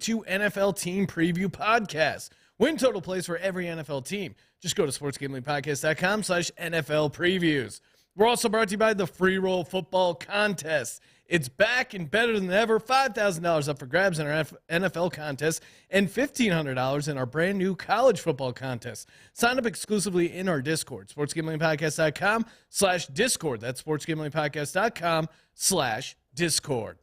To NFL Team Preview Podcast. Win total plays for every NFL team. Just go to sportsgamblingpodcast.com/NFL previews. We're also brought to you by the PreRolls Football Contest. It's back and better than ever. $5,000 up for grabs in our NFL contest and $1,500 in our brand new college football contest. Sign up exclusively in our Discord, sportsgamblingpodcast.com/Discord. That's sportsgamblingpodcast.com/Discord.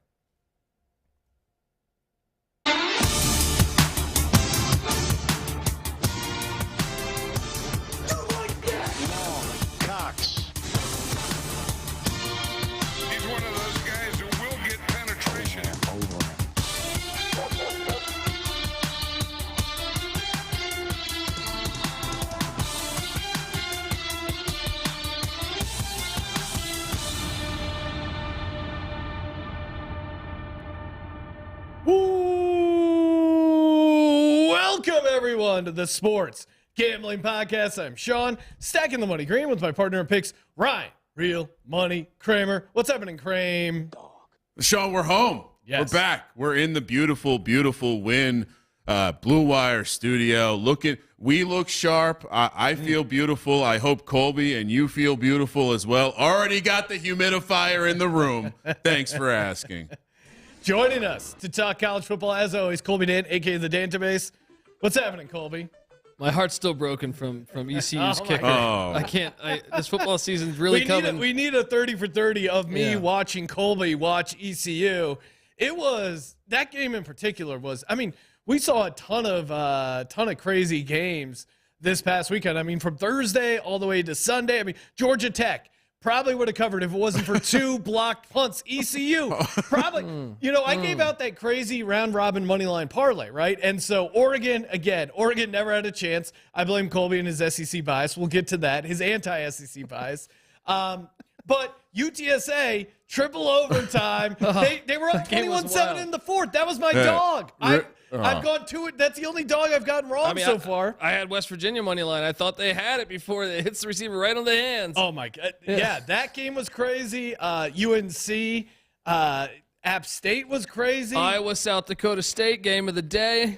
Welcome, everyone, to the Sports Gambling Podcast. I'm Sean, stacking the money green with my partner in picks, Ryan, Real Money Kramer. What's happening, Kramer? Sean, we're home. Yes. We're back. We're in the beautiful, beautiful Wynn Blue Wire studio. We look sharp. I feel beautiful. I hope Colby and you feel beautiful as well. Already got the humidifier in the room. Thanks for asking. Joining us to talk college football, as always, Colby Dan, a.k.a. the Dantabase. What's happening, Colby? My heart's still broken from ECU's kicker. God. I can't. This football season's really coming. We need a 30 for 30 of me watching Colby watch ECU. That game in particular was, I mean, we saw a ton of crazy games this past weekend. I mean, from Thursday all the way to Sunday. I mean, Georgia Tech probably would have covered if it wasn't for two blocked punts. ECU probably, I gave out that crazy round robin money line parlay, right? And so Oregon never had a chance. I blame Colby and his SEC bias. We'll get to that, his anti-SEC bias. But UTSA, triple overtime. They were up 21-7 in the fourth. That was my dog. I've gone to it. That's the only dog I've gotten wrong so far. I had West Virginia money line. I thought they had it before it hits the receiver right on the hands. Oh, my God. Yeah, that game was crazy. UNC, App State was crazy. Iowa, South Dakota State, game of the day.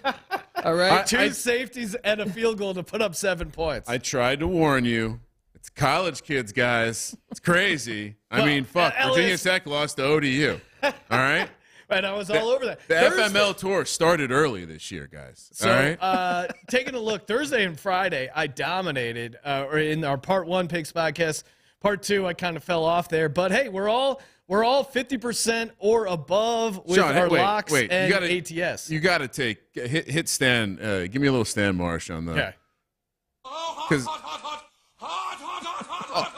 All right. Two safeties and a field goal to put up 7 points. I tried to warn you. It's college kids, guys. It's crazy. I mean, fuck. Virginia Tech lost to ODU. All right? And I was all over that. The FML tour started early this year, guys. So, all right? Taking a look, Thursday and Friday, I dominated in our Part 1 Picks podcast. Part 2, I kind of fell off there. But, hey, we're all 50% or above with Sean, our locks and ATS. You got to hit Stan. Give me a little Stan Marsh on the. Okay. Because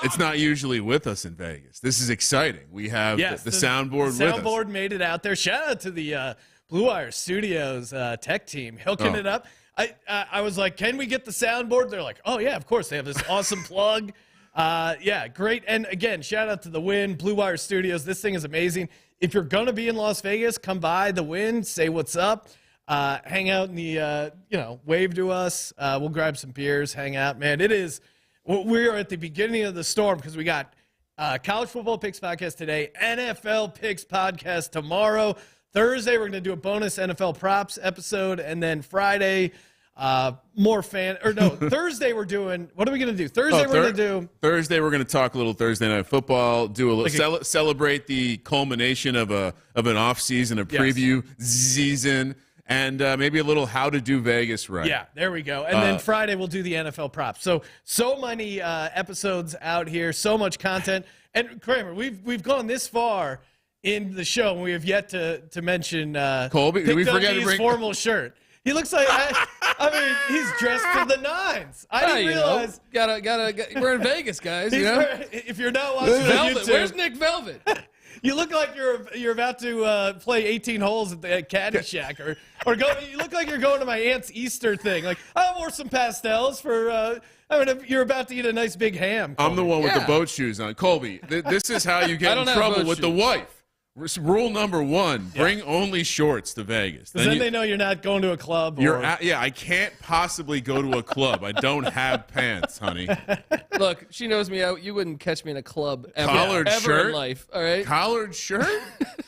it's not usually with us in Vegas. This is exciting. We have the soundboard with us. The soundboard made it out there. Shout out to the Blue Wire Studios tech team hooking it up. I was like, can we get the soundboard? They're like, oh, yeah, of course. They have this awesome plug. Yeah, great. And, again, shout out to the Wynn, Blue Wire Studios. This thing is amazing. If you're going to be in Las Vegas, come by the Wynn, say what's up. Hang out in the, wave to us. We'll grab some beers, hang out. Man, we are at the beginning of the storm because we got College Football Picks podcast today, NFL Picks podcast tomorrow. Thursday, we're going to do a bonus NFL props episode. And then Friday, Thursday we're doing, what are we going to do? Thursday we're going to talk a little Thursday Night Football, do a little celebrate the culmination of an offseason, a preview season. And maybe a little how to do Vegas right. Yeah, there we go. And then Friday we'll do the NFL props. So many episodes out here, so much content. And Kramer, we've gone this far in the show, and we have yet to mention Colby. Did we forget to bring formal shirt? He looks like I mean, he's dressed for the nines. I didn't realize. We're in Vegas, guys. If you're not watching on YouTube, where's Nick Velvet? You look like you're about to play 18 holes at the Caddy Shack, or go. You look like you're going to my aunt's Easter thing. Like, I wore some pastels for. You're about to eat a nice big ham. Colby. I'm the one with the boat shoes on. Colby, this is how you get in trouble with the wife. Rule number one: bring only shorts to Vegas. Then they know you're not going to a club. I can't possibly go to a club. I don't have pants, honey. Look, she knows me. You wouldn't catch me in a club Collared ever shirt in life. All right. Collared shirt.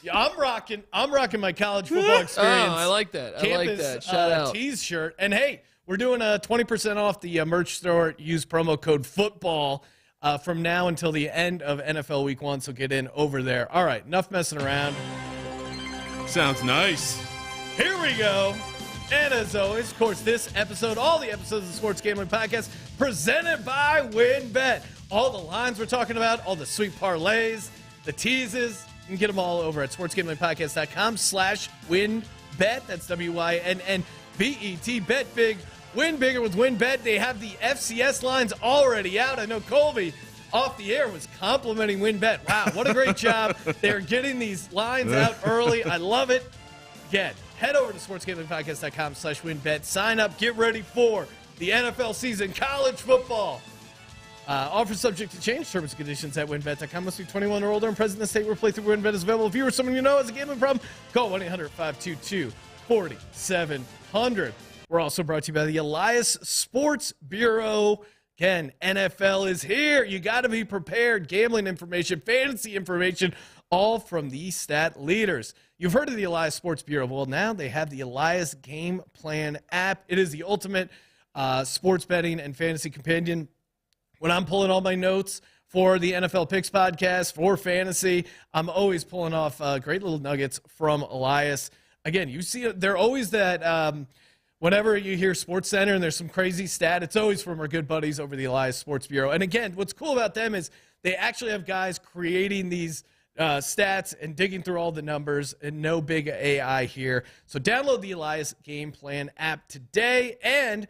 Yeah, I'm rocking my college football experience. Oh, I like that. Campus, Shout out. Tease shirt. And hey, we're doing a 20% off the merch store. Use promo code football from now until the end of NFL Week 1. So get in over there. All right, enough messing around. Sounds nice. Here we go. And as always, of course, this episode, all the episodes of the Sports Gambling Podcast, presented by WynnBET. All the lines we're talking about, all the sweet parlays, the teases, you can get them all over at sportsgamblingpodcast.com/WynnBET. That's WYNNBET. Bet big, win bigger with WynnBET. They have the FCS lines already out. I know Colby off the air was complimenting WynnBET. Wow, what a great job. They're getting these lines out early. I love it. Again, head over to sportsgamblingpodcast.com/WynnBET. Sign up. Get ready for the NFL season, college football. Offer subject to change. Terms and conditions at WynnBET.com. Must be 21 or older and present in the state where play through WynnBET is available. If you or someone you know has a gambling problem, call 1-800-522-4700. We're also brought to you by the Elias Sports Bureau. Again, NFL is here. You got to be prepared. Gambling information, fantasy information, all from the stat leaders. You've heard of the Elias Sports Bureau. Well, now they have the Elias Game Plan app. It is the ultimate sports betting and fantasy companion. When I'm pulling all my notes for the NFL Picks podcast, for fantasy, I'm always pulling off great little nuggets from Elias. Again, you see, they're always that whenever you hear Sports Center and there's some crazy stat, it's always from our good buddies over the Elias Sports Bureau. And again, what's cool about them is they actually have guys creating these stats and digging through all the numbers, and no big AI here. So download the Elias Game Plan app today, and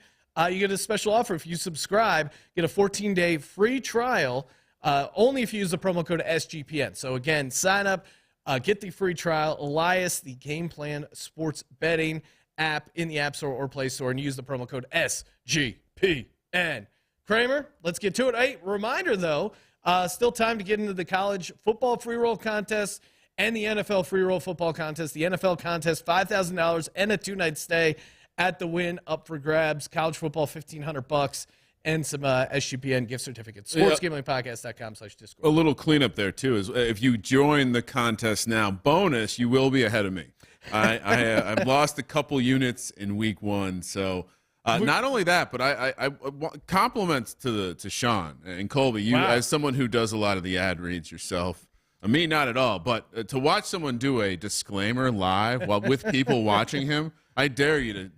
you get a special offer if you subscribe. Get a 14-day free trial only if you use the promo code SGPN. So again, sign up, get the free trial. Elias, the Game Plan sports betting app in the App Store or Play Store, and use the promo code SGPN. Kramer, let's get to it. Hey, reminder though, still time to get into the college football free roll contest and the NFL free roll football contest. The NFL contest, $5,000 and a 2-night stay at the Wynn up for grabs. College football, $1,500 and some SGPN gift certificates. SportsGamblingPodcast.com/Discord. A little cleanup there too is if you join the contest now, bonus, you will be ahead of me. I've lost a couple units in week 1, so not only that, but I compliments to Sean and Colby. You as someone who does a lot of the ad reads yourself. Me, not at all. But to watch someone do a disclaimer live while with people watching him, I dare you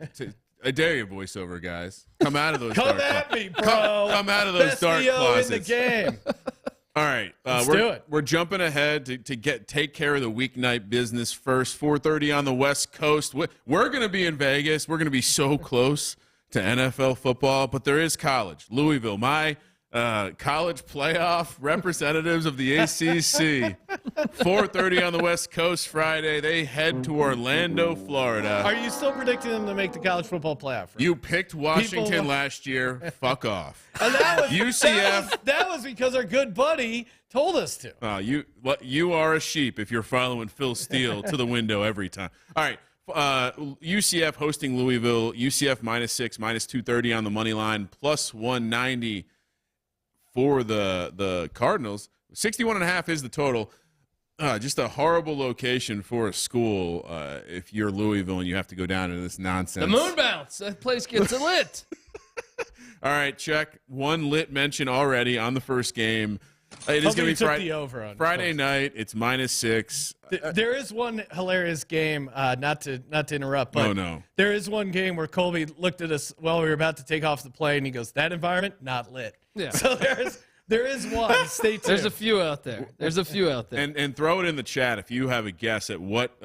I dare you, voiceover guys. Come out of those. Come at me, bro. Come out of those Best dark EO closets. in the game. All right, Let's do it. We're jumping ahead to take care of the weeknight business first. 4:30 on the West Coast. We're going to be in Vegas. We're going to be so close to NFL football, but there is college. Louisville, my college playoff representatives of the ACC. 4:30 on the West Coast Friday. They head to Orlando, Florida. Are you still predicting them to make the college football playoff? You picked Washington last year. Fuck off. And that was UCF. That was because our good buddy told us to. You are a sheep if you're following Phil Steele to the window every time. All right. UCF hosting Louisville. UCF -6, -230 on the money line, +190 for the Cardinals. 61.5 is the total. Just a horrible location for a school if you're Louisville and you have to go down to this nonsense. The moon bounce. That place gets lit. All right, check. One lit mention already on the first game. It is going to be Friday night. It's -6. There is one hilarious game, not to interrupt, but there is one game where Colby looked at us while we were about to take off the plane, and he goes, "That environment, not lit." Yeah. So there is one. Stay tuned. There's a few out there. And throw it in the chat if you have a guess at what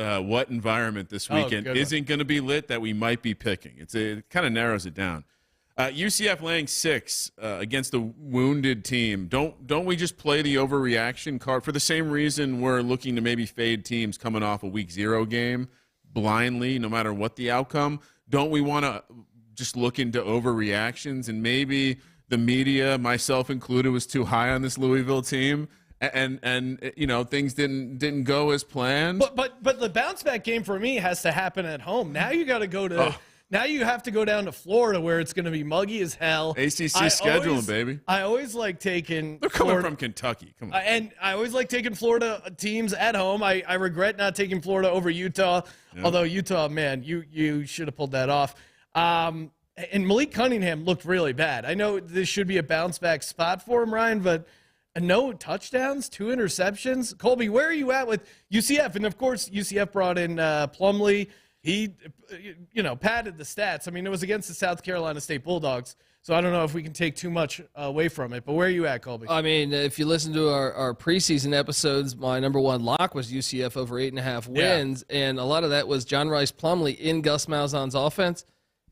environment this weekend isn't going to be lit that we might be picking. It kind of narrows it down. UCF laying 6 against a wounded team. Don't we just play the overreaction card for the same reason we're looking to maybe fade teams coming off a week 0 game blindly, no matter what the outcome? Don't we want to just look into overreactions, and maybe the media, myself included, was too high on this Louisville team, and things didn't go as planned. But the bounce back game for me has to happen at home. Now you got to go to. Now you have to go down to Florida where it's going to be muggy as hell. ACC scheduling, baby. I always like taking. They're coming from Kentucky. Come on. And I always like taking Florida teams at home. I regret not taking Florida over Utah. Yeah. Although Utah, man, you should have pulled that off. And Malik Cunningham looked really bad. I know this should be a bounce back spot for him, Ryan, but no touchdowns, 2 interceptions. Colby, where are you at with UCF? And of course, UCF brought in Plumlee. He, padded the stats. I mean, it was against the South Carolina State Bulldogs, so I don't know if we can take too much away from it. But where are you at, Colby? I mean, if you listen to our preseason episodes, my number one lock was UCF over 8.5 wins, and a lot of that was John Rice Plumlee in Gus Malzahn's offense.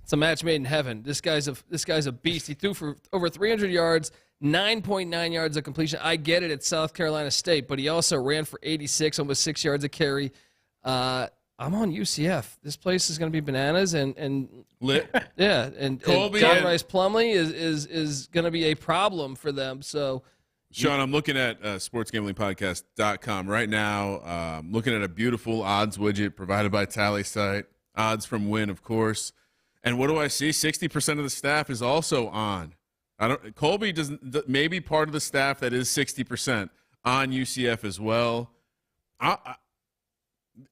It's a match made in heaven. This guy's a beast. He threw for over 300 yards, 9.9 yards of completion. I get it at South Carolina State, but he also ran for 86, almost 6 yards a carry. I'm on UCF. This place is going to be bananas and lit. Yeah, and John Rice Plumlee is going to be a problem for them. So, Sean, I'm looking at sportsgamblingpodcast.com right now. Looking at a beautiful odds widget provided by TallySite. Odds from Wynn, of course. And what do I see? 60% of the staff is also on. Colby doesn't. Maybe part of the staff that is 60% on UCF as well.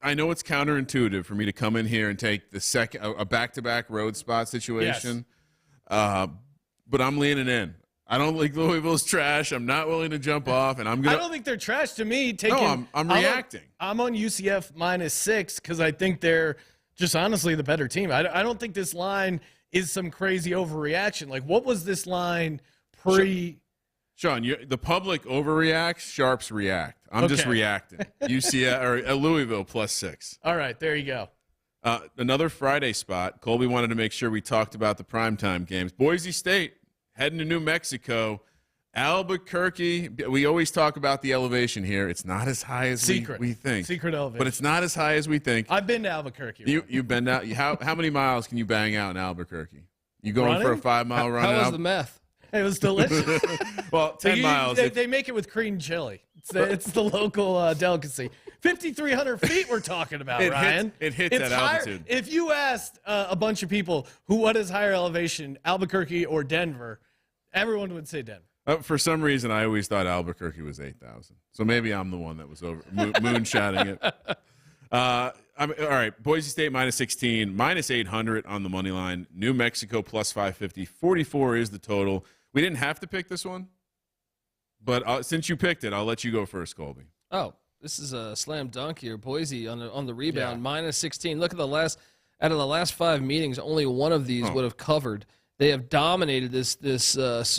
I know it's counterintuitive for me to come in here and take a back-to-back road spot situation, yes. But I'm leaning in. I don't think Louisville's trash. I'm not willing to jump off, and I don't think they're trash to me. I'm reacting. I'm on UCF -6 because I think they're just honestly the better team. I don't think this line is some crazy overreaction. Like, what was this line pre? Sean, the public overreacts, sharps react. I'm just reacting. UCF or Louisville +6. All right, there you go. Another Friday spot. Colby wanted to make sure we talked about the primetime games. Boise State heading to New Mexico. Albuquerque. We always talk about the elevation here. It's not as high as we think. Secret elevation. But it's not as high as we think. I've been to Albuquerque. You've been out. How many miles can you bang out in Albuquerque? You going for a 5-mile run? How was the meth? It was delicious. Well, 10 miles. They make it with cream chili. It's the local delicacy. 5,300 feet we're talking about, Ryan. It hits at altitude. If you asked a bunch of people what is higher elevation, Albuquerque or Denver, everyone would say Denver. For some reason, I always thought Albuquerque was 8,000. So maybe I'm the one that was moonshotting it. All right, Boise State -16, -800 on the money line. New Mexico +550. 44 is the total. We didn't have to pick this one, but since you picked it, I'll let you go first, Colby. Oh, this is a slam dunk here. Boise on the rebound, -16. Look at out of the last 5 meetings, only one of these would have covered. They have dominated this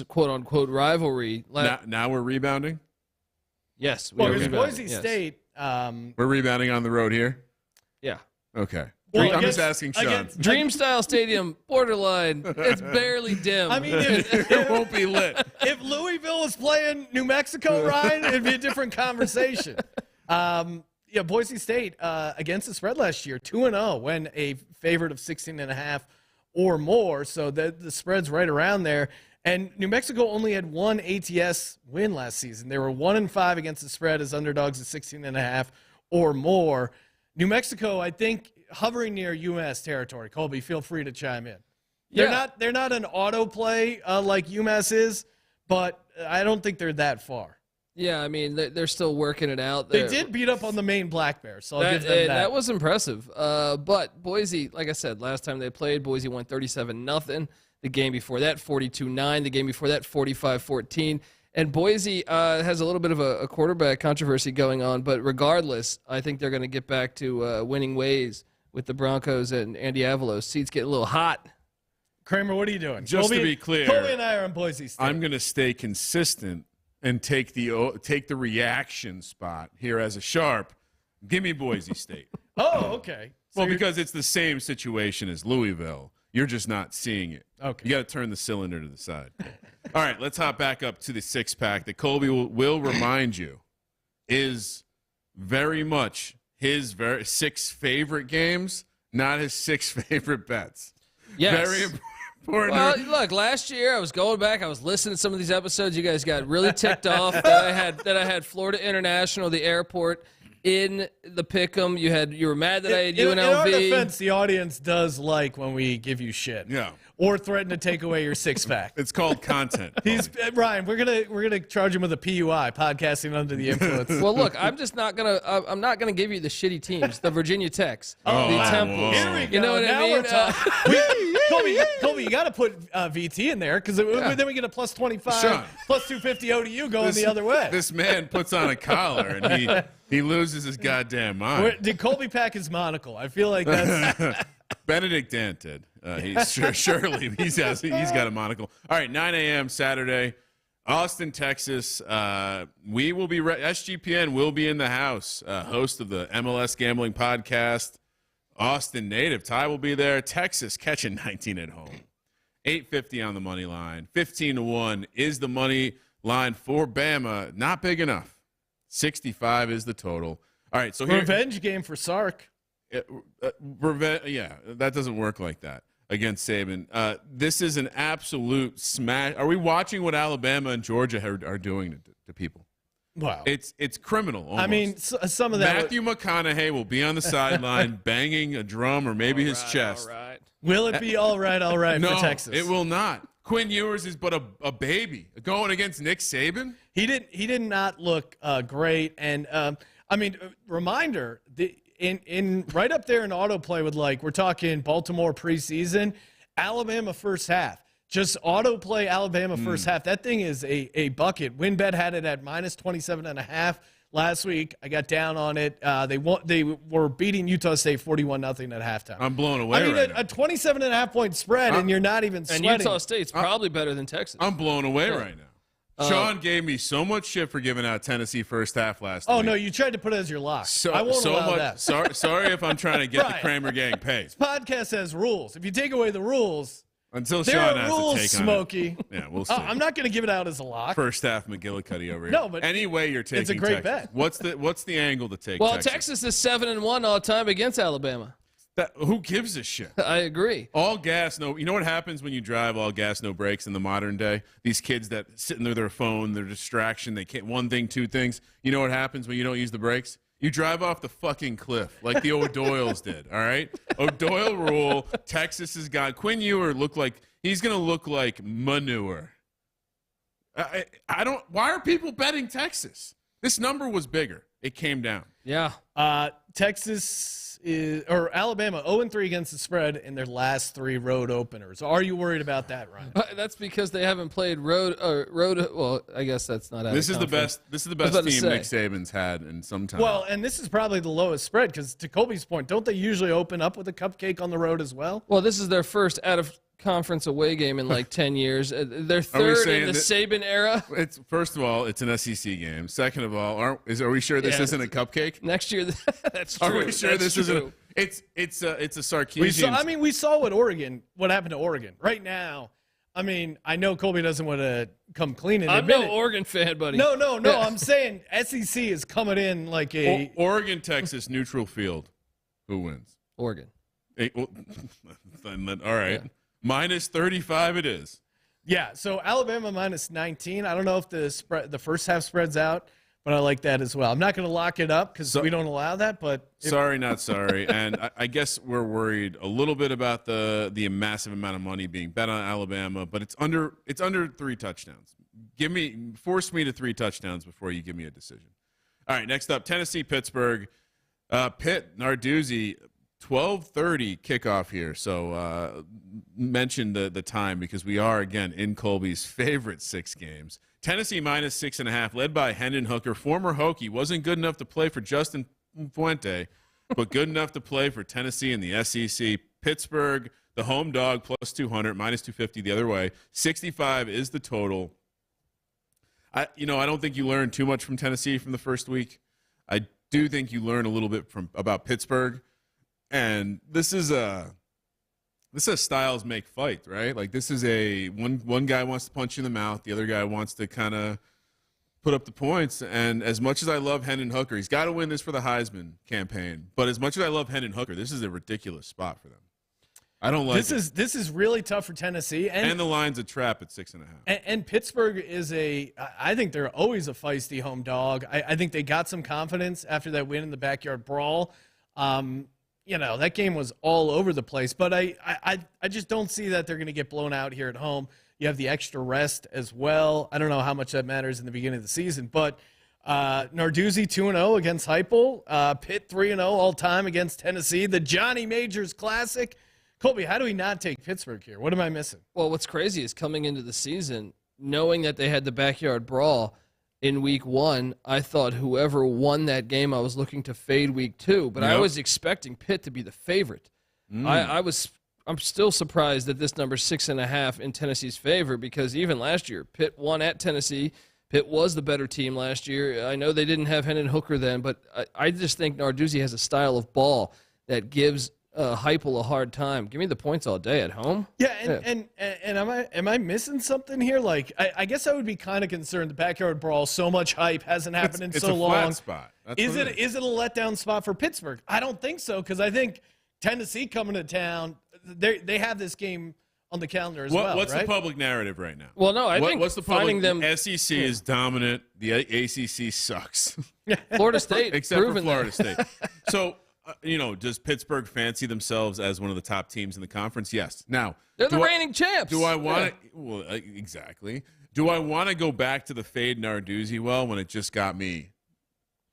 quote unquote rivalry. Now we're rebounding. Yes, Boise State. We're rebounding on the road here. Yeah. Okay. Well, I'm just asking Sean. Dream Style Stadium, borderline. It's barely dim. I mean, it won't be lit. If Louisville was playing New Mexico, Ryan, it'd be a different conversation. Boise State against the spread last year, 2-0, when a favorite of 16.5 or more. So the spread's right around there. And New Mexico only had one ATS win last season. They were 1-5 against the spread as underdogs at 16.5 or more. New Mexico, I think, hovering near UMass territory. Colby, feel free to chime in. They're not an auto play like UMass is, but I don't think they're that far. Yeah, I mean, they're still working it out. They did beat up on the Maine Black Bears, so I'll give them that. That was impressive. But Boise, like I said, last time they played, Boise won 37-0. The game before that, 42-9. The game before that, 45-14. And Boise has a little bit of a quarterback controversy going on, but regardless, I think they're going to get back to winning ways with the Broncos and Andy Avalos. Seats get a little hot. Kramer, what are you doing? Just to be clear, Colby and I are on Boise State. I'm going to stay consistent and take the reaction spot here as a sharp. Give me Boise State. Oh, okay. So because it's the same situation as Louisville. You're just not seeing it. Okay. You got to turn the cylinder to the side. All right, let's hop back up to the 6-pack that Colby will remind you is very much his 6 favorite games, not his 6 favorite bets. Yes. Well, look, last year I was going back. I was listening to some of these episodes. You guys got really ticked off that I had Florida International, the airport, in the pick'em. You were mad that I had UNLV. In our defense, the audience does like when we give you shit. Yeah. Or threaten to take away your six-pack. It's called content. Ryan, we're gonna charge him with a PUI, podcasting under the influence. Well, look, I'm not gonna give you the shitty teams, the Virginia Techs, the Temples. Here we go. You know what now I mean? Colby, you got to put VT in there because then we get a plus 25, Sean. plus 250 ODU going the other way. This man puts on a collar and he loses his goddamn mind. Did Colby pack his monocle? I feel like that's Benedict Dant did. Surely he's got a monocle. All right, 9 a.m. Saturday, Austin, Texas. We will be SGPN will be in the house. Host of the MLS Gambling Podcast, Austin native Ty will be there. Texas catching 19 at home. 850 on the money line. 15-1 is the money line for Bama. Not big enough. 65 is the total. All right, so revenge game for Sark. Yeah, that doesn't work like that against Saban. This is an absolute smash. Are we watching what Alabama and Georgia are doing to people? Wow, it's criminal. Almost. I mean, some of that. Matthew McConaughey will be on the sideline banging a drum or maybe his chest. All right. Will it be all right No, for Texas? It will not. Quinn Ewers is but a baby going against Nick Saban. He did not look great, and I mean, reminder in right up there in autoplay with we're talking Baltimore preseason, Alabama first half. Just autoplay Alabama first half. That thing is a bucket. WynnBET had it at minus 27.5 last week. I got down on it. They were beating Utah State 41-0 at halftime. I'm blown away. I mean, right a 27.5 point spread, and you're not even sweating. And Utah State's probably better than Texas. I'm blown away right now. Sean gave me so much shit for giving out Tennessee first half last week. Oh, no, you tried to put it as your lock. I won't allow that. Sorry if I'm trying to get the Kramer gang paid. This podcast has rules. If you take away the rules, until there Sean are has rules, to take Smokey. on it. Yeah, we'll see. I'm not going to give it out as a lock. First half McGillicuddy over here. No, but anyway, you're taking it's a great Texas. bet. What's the angle to take? Well, Texas is 7-1 all time against Alabama. Who gives a shit? I agree. All gas, no. You know what happens when you drive all gas, no brakes in the modern day? These kids that sitting there, their phone, their distraction, they can't one thing, two things. You know what happens when you don't use the brakes? You drive off the fucking cliff like the O'Doyles did, all right? O'Doyle rule. Texas has got Quinn Ewers he's going to look like manure. I don't. Why are people betting Texas? This number was bigger. It came down. Yeah. Texas Alabama 0-3 against the spread in their last 3 road openers. Are you worried about that, Ryan? That's because they haven't played road. Well, I guess that's not. This is the best team Nick Saban's had in some time. Well, and this is probably the lowest spread because, to Colby's point, don't they usually open up with a cupcake on the road as well? Well, this is their first out of conference away game in 10 years. They're third in the Saban era. First of all, it's an SEC game. Second of all, are we sure this isn't a cupcake? Next year, that's true. Are we sure this isn't? It's a Sarkeesian. We saw what happened to Oregon. Right now, I mean, I know Colby doesn't want to come clean and admit I'm no Oregon fan, buddy. No. I'm saying SEC is coming in like a Oregon, Texas, neutral field. Who wins? Oregon. All right. Yeah. Minus 35 it is. Yeah, so Alabama minus 19. I don't know if the first half spreads out, but I like that as well. I'm not going to lock it up because we don't allow that. But sorry, not sorry. And I guess we're worried a little bit about the massive amount of money being bet on Alabama, but it's under 3 touchdowns. Force me to 3 touchdowns before you give me a decision. All right, next up, Tennessee, Pittsburgh. Pitt, Narduzzi. 12:30 kickoff here, so mention the time because we are, again, in Colby's favorite 6 games. Tennessee minus 6.5, led by Hendon Hooker. Former Hokie, wasn't good enough to play for Justin Fuente, but good enough to play for Tennessee in the SEC. Pittsburgh, the home dog, plus 200, minus 250 the other way. 65 is the total. I don't think you learned too much from Tennessee from the first week. I do think you learn a little bit about Pittsburgh. And this is a styles make fight, right? Like this is one guy wants to punch you in the mouth, the other guy wants to kind of put up the points. And as much as I love Hendon Hooker, he's got to win this for the Heisman campaign. But as much as I love Hendon Hooker, this is a ridiculous spot for them. I don't like this is really tough for Tennessee, and the line's a trap at 6.5. And Pittsburgh is I think they're always a feisty home dog. I think they got some confidence after that win in the backyard brawl. That game was all over the place, but I just don't see that they're going to get blown out here at home. You have the extra rest as well. I don't know how much that matters in the beginning of the season, but Narduzzi 2-0 against Heupel. Pitt 3-0 all time against Tennessee. The Johnny Majors Classic. Colby, how do we not take Pittsburgh here? What am I missing? Well, what's crazy is coming into the season, knowing that they had the backyard brawl in week 1, I thought whoever won that game, I was looking to fade week 2, but I was expecting Pitt to be the favorite. I'm still surprised that this number 6.5 in Tennessee's favor, because even last year, Pitt won at Tennessee. Pitt was the better team last year. I know they didn't have Hendon Hooker then, but I just think Narduzzi has a style of ball that gives Heupel a hard time. Give me the points all day at home. Yeah, and am I missing something here? Like, I guess I would be kind of concerned. The backyard brawl, so much hype, hasn't happened in so long. It's a flat spot. Is it a letdown spot for Pittsburgh? I don't think so, because I think Tennessee coming to town, they have this game on the calendar as well. What's right? the public narrative right now? Well, no, I think what's the finding public, them. SEC is dominant. The ACC sucks. Florida State, except for proven Florida State. So. Does Pittsburgh fancy themselves as one of the top teams in the conference? Yes. Now, they're the reigning champs. Do I want to? Well, exactly. Do I want to go back to the fade Narduzzi when it just got me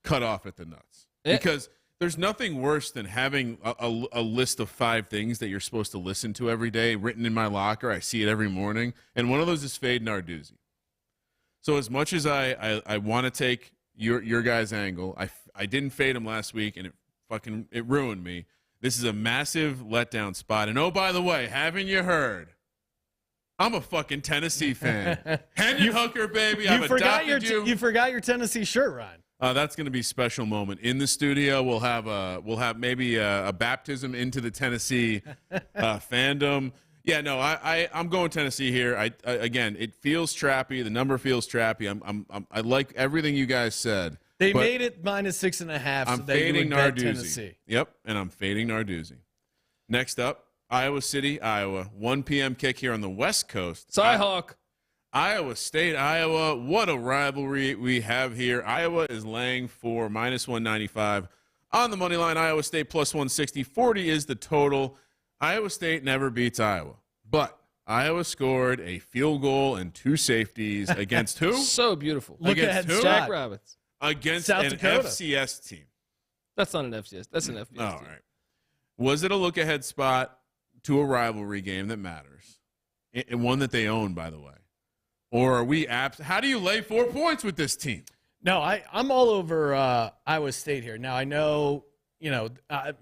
cut off at the nuts? Because there's nothing worse than having a list of 5 things that you're supposed to listen to every day written in my locker. I see it every morning, and one of those is fade Narduzzi. So as much as I want to take your guys' angle, I didn't fade him last week, and it ruined me. This is a massive letdown spot. And, oh, by the way, haven't you heard? I'm a fucking Tennessee fan. Hendon Hooker, baby. You forgot your Tennessee shirt, Ryan. That's going to be a special moment. In the studio, we'll have maybe a baptism into the Tennessee fandom. Yeah, no, I'm going Tennessee here. Again, it feels trappy. The number feels trappy. I like everything you guys said. They made it -6.5. I'm so that you would fading bet Narduzzi. Tennessee. Yep, and I'm fading Narduzzi. Next up, Iowa City, Iowa. 1 p.m. kick here on the West Coast. Cyhawk. Iowa State, Iowa. What a rivalry we have here. Iowa is laying for -195 on the money line. Iowa State +160. 40 is the total. Iowa State never beats Iowa, but Iowa scored a field goal and 2 safeties against who? So beautiful. Look against ahead, who? Jack Rabbits. Against South an Dakota. FCS team. That's not an FCS. That's an FBS team. All right. Was it a look-ahead spot to a rivalry game that matters? And one that they own, by the way. Or are we how do you lay 4 points with this team? No, I'm all over Iowa State here. Now, I know,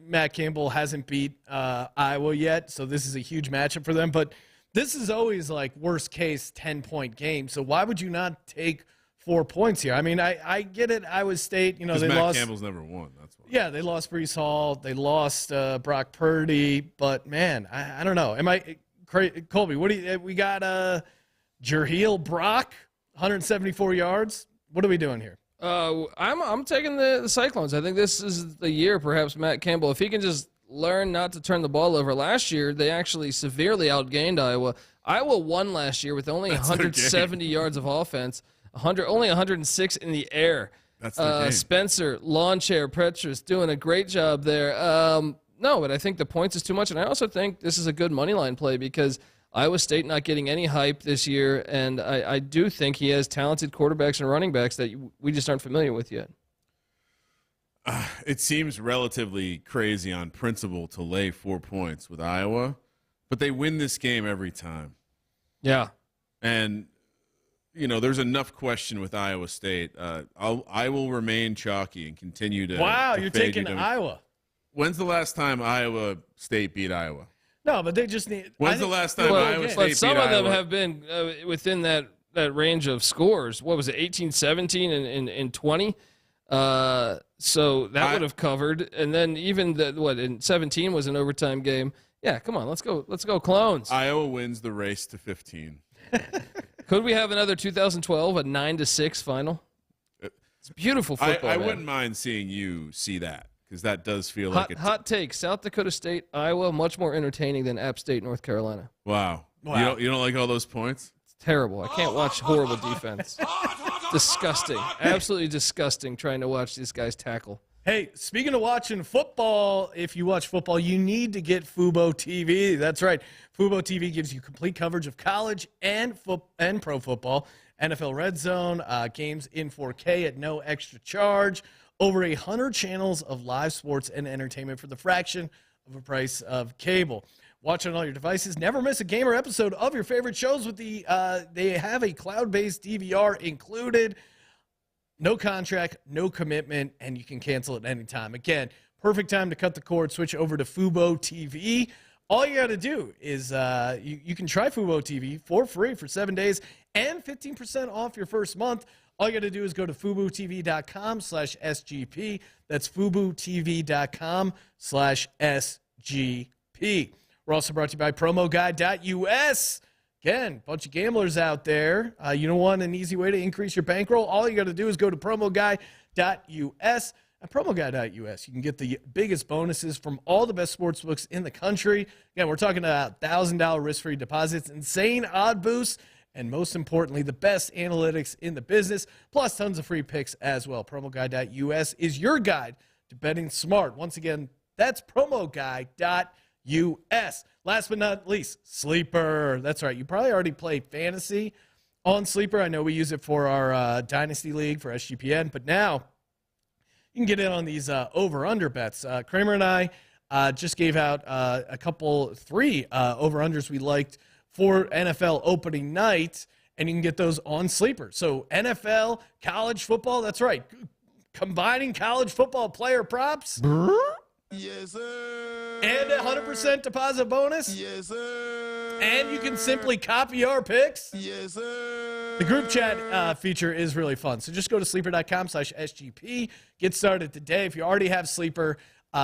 Matt Campbell hasn't beat Iowa yet, so this is a huge matchup for them. But this is always like worst-case 10-point game. So why would you not take 4 points here? I mean, I get it. Iowa State, they Matt lost. Campbell's never won. That's why. Yeah, they lost Breece Hall. They lost Brock Purdy. But man, I don't know. Colby? What do we got? Jerheel Brock, 174 yards. What are we doing here? I'm taking the Cyclones. I think this is the year, perhaps, Matt Campbell, if he can just learn not to turn the ball over. Last year, they actually severely outgained Iowa. Iowa won last year with only 170 yards of offense, only 106 in the air. That's the game. Spencer, lawn chair, Petrus doing a great job there. No, but I think the points is too much, and I also think this is a good money line play because Iowa State not getting any hype this year, and I do think he has talented quarterbacks and running backs that we just aren't familiar with yet. It seems relatively crazy on principle to lay 4 points with Iowa, but they win this game every time. Yeah. And, there's enough question with Iowa State. I will remain chalky and continue to. Wow, to you're fade taking Iowa. When's the last time Iowa State beat Iowa? No, but they just need. When's the last time Iowa State beat Iowa? But some of them have been within that range of scores. What was it, 18-17 and 20? So that would have covered. And then even in 17 was an overtime game. Yeah, come on, let's go Clones. Iowa wins the race to 15. Could we have another 2012, a 9-6 final? It's beautiful football. I wouldn't mind seeing you see that. because that does feel like a hot take. South Dakota State, Iowa, much more entertaining than App State, North Carolina. Wow. You don't like all those points? It's terrible. I can't watch horrible defense. Disgusting. Absolutely disgusting trying to watch these guys tackle. Hey, speaking of watching football, if you watch football, you need to get Fubo TV. That's right. Fubo TV gives you complete coverage of college and pro football, NFL Red Zone, games in 4K at no extra charge, over 100 channels of live sports and entertainment for the fraction of a price of cable. Watch on all your devices. Never miss a game or episode of your favorite shows with they have a cloud-based DVR included. No contract, no commitment, and you can cancel at any time. Again, perfect time to cut the cord, switch over to Fubo TV. All you got to do is you can try Fubo TV for free for 7 days and 15% off your first month. All you got to do is go to FuboTV.com/SGP. That's FuboTV.com/SGP. We're also brought to you by PromoGuide.us. Again, bunch of gamblers out there. You don't want an easy way to increase your bankroll? All you got to do is go to PromoGuide.us. At PromoGuide.us, you can get the biggest bonuses from all the best sportsbooks in the country. Again, we're talking about $1,000 risk-free deposits, insane odd boosts, and most importantly, the best analytics in the business, plus tons of free picks as well. PromoGuide.us is your guide to betting smart. Once again, that's PromoGuide.us. Last but not least, Sleeper. That's right. You probably already played fantasy on Sleeper. I know we use it for our Dynasty League for SGPN, but now you can get in on these over-under bets. Kramer and I just gave out three over-unders we liked for NFL opening night, and you can get those on Sleeper. So NFL, college football, that's right. Combining college football player props. Yes, sir. And a 100% deposit bonus. Yes, sir. And you can simply copy our picks. Yes, sir. The group chat feature is really fun. So just go to sleeper.com/SGP. Get started today. If you already have Sleeper,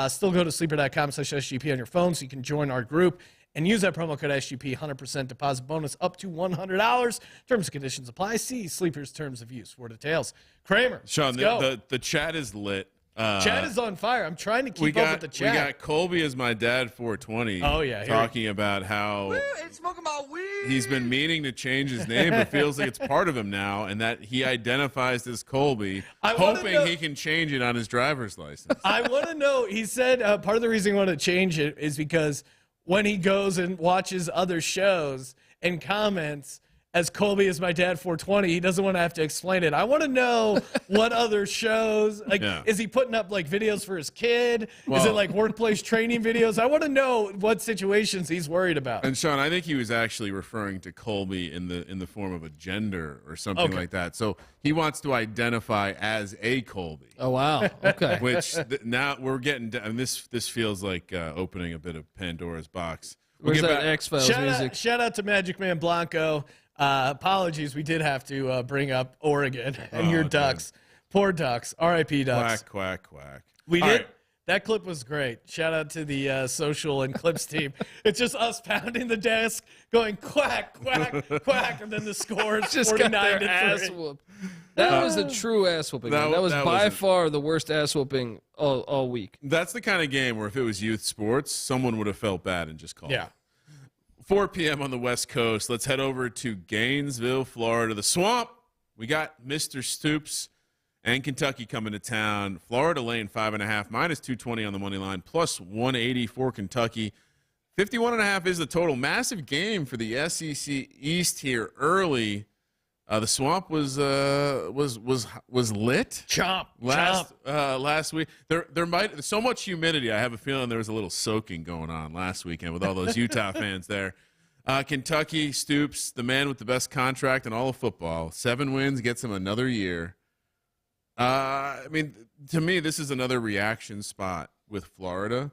still go to sleeper.com/SGP on your phone so you can join our group and use that promo code SGP, 100% deposit bonus up to $100. Terms and conditions apply. See Sleeper's terms of use for details. Kramer, Sean, let's go. The chat is lit. Chat is on fire. I'm trying to keep up with the chat. We got Colby as my dad 420. Oh, yeah. Talking about how It's smoking about weed. he's been meaning to change his name, but feels like it's part of him now, and that he identifies as Colby, hoping he can change it on his driver's license. I want to know, he said part of the reason he wanted to change it is because when he goes and watches other shows and comments, as Colby is my dad 420, he doesn't want to have to explain it. I want to know what other shows, is he putting up like videos for his kid? Is it like workplace training videos? I want to know what situations he's worried about. And Sean, I think he was actually referring to Colby in the form of a gender or something like that. So he wants to identify as a Colby. Oh, wow. Okay. Which now we're getting, and this feels like opening a bit of Pandora's box. Where's that X-Files music? Shout out to Magic Man Blanco. Apologies, we did have to bring up Oregon and your Ducks. Poor Ducks. R.I.P. Ducks. Quack, quack, quack. We did. Right. That clip was great. Shout out to the social and clips team. It's just us pounding the desk, going quack, quack, quack, and then the score is just 49 to 3. Ass whoop. That was a true ass whooping. That was by far the worst ass whooping all week. That's the kind of game where if it was youth sports, someone would have felt bad and just called. Yeah. 4 p.m. on the West Coast. Let's head over to Gainesville, Florida. The Swamp. We got Mr. Stoops and Kentucky coming to town. Florida laying 5.5, minus 220 on the money line, plus 180 for Kentucky. 51.5 is the total. Massive game for the SEC East here early. The Swamp was lit. Chomp. Last week. There's so much humidity. I have a feeling there was a little soaking going on last weekend with all those Utah fans there. Kentucky, Stoops, the man with the best contract in all of football. 7 wins, gets him another year. I mean, to me, this is another reaction spot with Florida.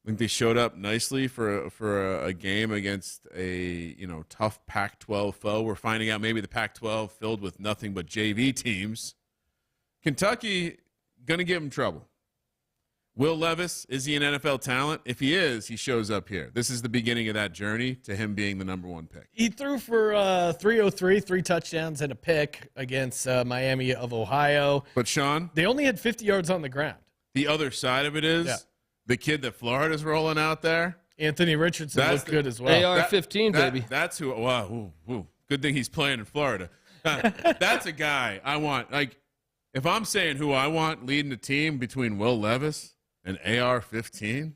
I think they showed up nicely for a game against a tough Pac-12 foe. We're finding out maybe the Pac-12 filled with nothing but JV teams. Kentucky gonna give him trouble. Will Levis, is he an NFL talent? If he is, he shows up here. This is the beginning of that journey to him being the number 1 pick. He threw for 303, 3 touchdowns and a pick against Miami of Ohio. But Sean, they only had 50 yards on the ground. The other side of it is the kid that Florida's rolling out there. Anthony Richardson looked good as well. AR-15, baby. That's who. Wow. Ooh. Good thing he's playing in Florida. That's a guy I want. Like, if I'm saying who I want leading the team between Will Levis and AR-15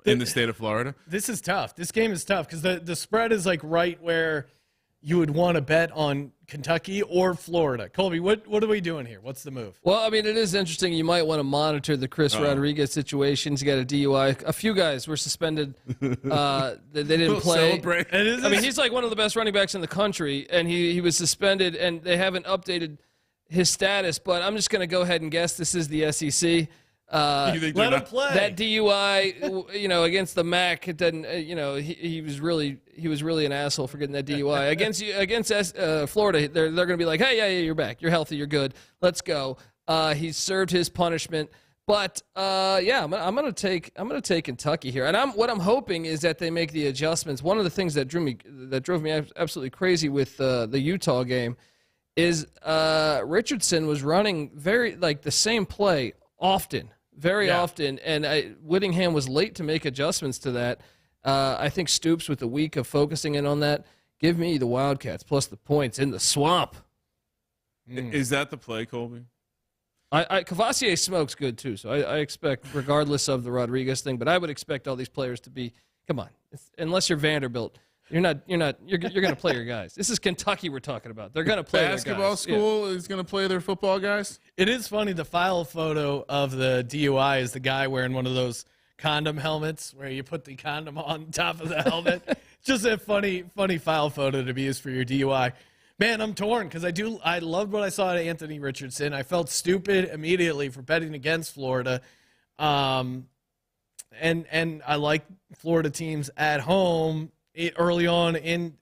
in the state of Florida. This is tough. This game is tough because the spread is like right where you would want to bet on Kentucky or Florida. Colby, what are we doing here? What's the move? Well, I mean, it is interesting. You might want to monitor the Chris Rodriguez situation. He's got a DUI. A few guys were suspended. They didn't play. Celebrate. I mean, he's like one of the best running backs in the country, and he was suspended, and they haven't updated his status. But I'm just going to go ahead and guess this is the SEC. Let him play. That DUI, against the MAC, it doesn't. He was really an asshole for getting that DUI against Florida. They're going to be like, hey, yeah, you're back, you're healthy, you're good, let's go. He's served his punishment, but I'm going to take Kentucky here, and what I'm hoping is that they make the adjustments. One of the things that drove me absolutely crazy with the Utah game is Richardson was running the same play often. Very often, and Whittingham was late to make adjustments to that. I think Stoops, with the week of focusing in on that, give me the Wildcats plus the points in the swamp. Is that the play, Colby? Cavassier smokes good too, so I expect, regardless of the Rodriguez thing, but I would expect all these players to be. Come on, unless you're Vanderbilt. You're going to play your guys. This is Kentucky we're talking about. They're going to play basketball school is going to play their football guys. It is funny. The file photo of the DUI is the guy wearing one of those condom helmets where you put the condom on top of the helmet. Just a funny file photo to be used for your DUI. Man, I'm torn because I loved what I saw at Anthony Richardson. I felt stupid immediately for betting against Florida. And I like Florida teams at home early on in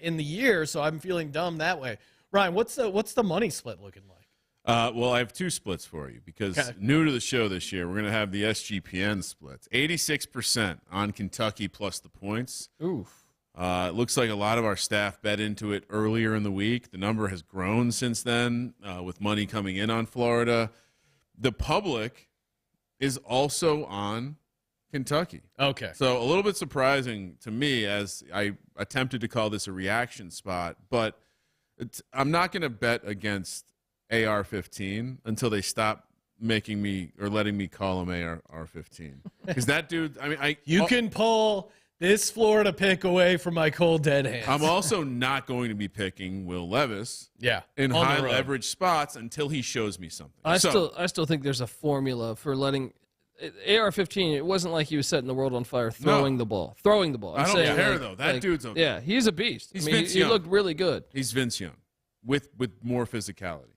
the year, so I'm feeling dumb that way. Ryan, what's the money split looking like? Well, I have two splits for you because new to the show this year, we're going to have the SGPN splits. 86% on Kentucky plus the points. Oof. It looks like a lot of our staff bet into it earlier in the week. The number has grown since then with money coming in on Florida. The public is also on Kentucky. Okay. So a little bit surprising to me as I attempted to call this a reaction spot, but I'm not going to bet against AR-15 until they stop making me or letting me call him AR-15. Because that dude, I mean, you can pull this Florida pick away from my cold dead hands. I'm also not going to be picking Will Levis in high leverage spots until he shows me something. I still think there's a formula for letting AR-15, it wasn't like he was setting the world on fire throwing the ball. I don't care, though. That dude's okay. Yeah, he's a beast. He looked really good. He's Vince Young with more physicality.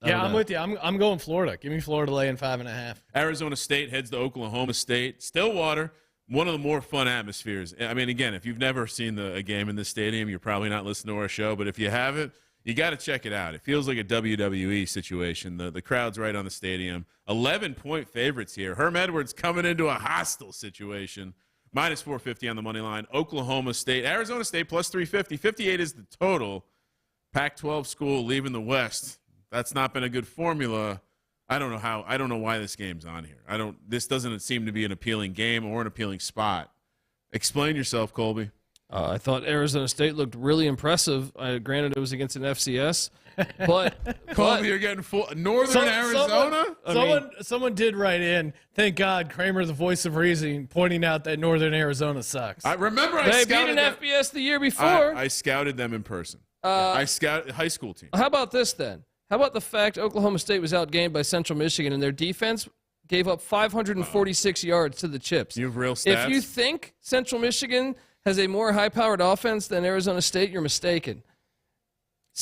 Yeah, I'm with you. I'm going Florida. Give me Florida laying 5.5. Arizona State heads to Oklahoma State. Stillwater, one of the more fun atmospheres. I mean, again, if you've never seen a game in this stadium, you're probably not listening to our show. But if you haven't, you got to check it out. It feels like a WWE situation. The crowd's right on the stadium. 11-point favorites here. Herm Edwards coming into a hostile situation. Minus 450 on the money line. Oklahoma State. Arizona State plus 350. 58 is the total. Pac-12 school leaving the West. That's not been a good formula. I don't know why this game's on here. This doesn't seem to be an appealing game or an appealing spot. Explain yourself, Colby. I thought Arizona State looked really impressive. Granted, it was against an FCS, but Colby, you're getting full Northern Arizona. Someone did write in. Thank God, Kramer, the voice of reason, pointing out that Northern Arizona sucks. I remember they beat an FBS the year before. I scouted them in person. I scouted high school team. How about this then? How about the fact Oklahoma State was outgained by Central Michigan and their defense gave up 546 yards to the Chips? You have real stats. If you think Central Michigan has a more high-powered offense than Arizona State, you're mistaken.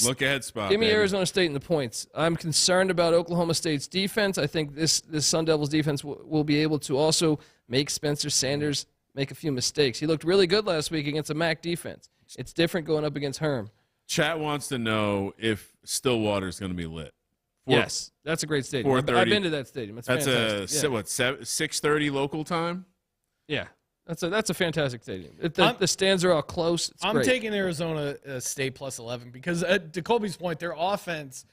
Look ahead spot. Give me baby. Arizona State in the points. I'm concerned about Oklahoma State's defense. I think this Sun Devils defense will be able to also make Spencer Sanders make a few mistakes. He looked really good last week against a MAC defense. It's different going up against Herm. Chat wants to know if Stillwater's going to be lit. Yes, that's a great stadium. I've been to that stadium. It's fantastic. What 6:30 local time? Yeah. That's a fantastic stadium. The stands are all close. It's great. taking Arizona State plus 11 because, to Colby's point, their offense,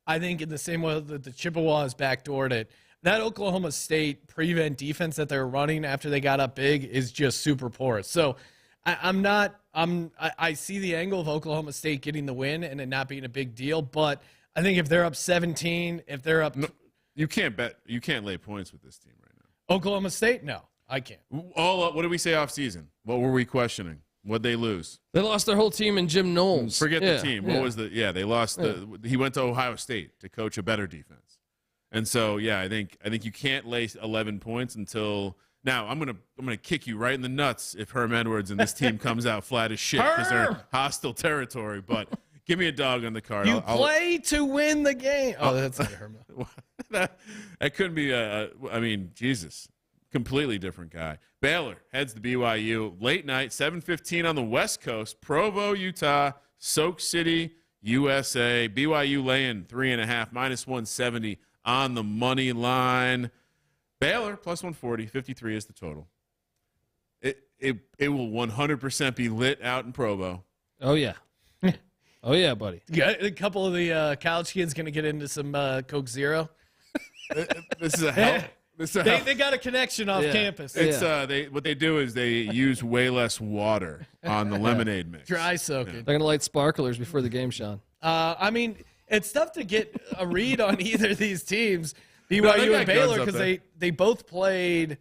I think in the same way that the Chippewas backdoored it, that Oklahoma State prevent defense that they're running after they got up big is just super porous. So I see the angle of Oklahoma State getting the win and it not being a big deal, but I think if they're up 17, if they're up, you can't lay points with this team right now. Oklahoma State, no, I can't. What did we say off season? What were we questioning? What'd they lose? They lost their whole team in Jim Knowles. Forget the team. What was the? Yeah, they lost. He went to Ohio State to coach a better defense. And so, yeah, I think you can't lay 11 points until now. I'm gonna kick you right in the nuts if Herm Edwards and this team comes out flat as shit because they're hostile territory. But give me a dog on the card. You play to win the game. Oh, that's not Herm. that couldn't be. I mean, Jesus, completely different guy. Baylor heads to BYU late night, 7:15 on the West Coast. Provo, Utah, Soak City, USA. BYU laying 3.5, -170. On the money line. Baylor plus 140, 53 is the total. It will 100% be lit out in Provo. Oh yeah. Oh yeah, buddy. Yeah, a couple of the college kids going to get into some Coke Zero. This is a hell. They got a connection off campus. It's what they do is they use way less water on the lemonade mix. Dry soaking. They're going to light sparklers before the game, Sean. I mean, it's tough to get a read on either of these teams, BYU and Baylor, because they both played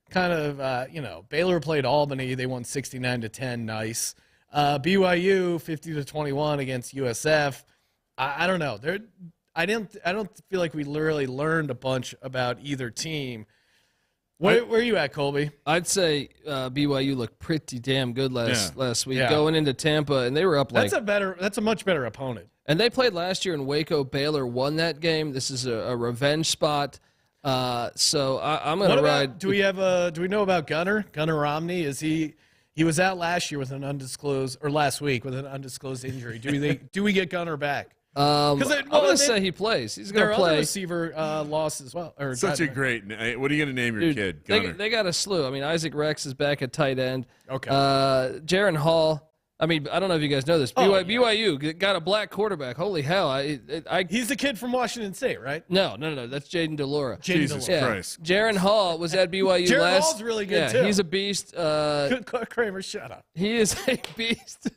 kind of, Baylor played Albany. They won 69-10. Nice. BYU 50-21 against USF. I don't know. I don't feel like we literally learned a bunch about either team. Where are you at, Colby? I'd say BYU looked pretty damn good last week going into Tampa, and they were up that's a much better opponent. And they played last year in Waco. Baylor won that game. This is a revenge spot. So I'm going to ride. Do we know about Gunnar Romney? He was out last year with an undisclosed, or last week with an undisclosed injury. Do we get Gunnar back? I'm going to say he plays. He's going to play. Their other receiver lost as well. Such a great name. What are you going to name your kid? Gunnar. They got a slew. I mean, Isaac Rex is back at tight end. Okay. Jaron Hall. I mean, I don't know if you guys know this. BYU got a black quarterback. Holy hell! He's the kid from Washington State, right? No. That's Jaden Delora. Jesus Christ. Jaron Hall was at BYU Jaron Hall's really good too. He's a beast. Kramer, shut up. He is a beast.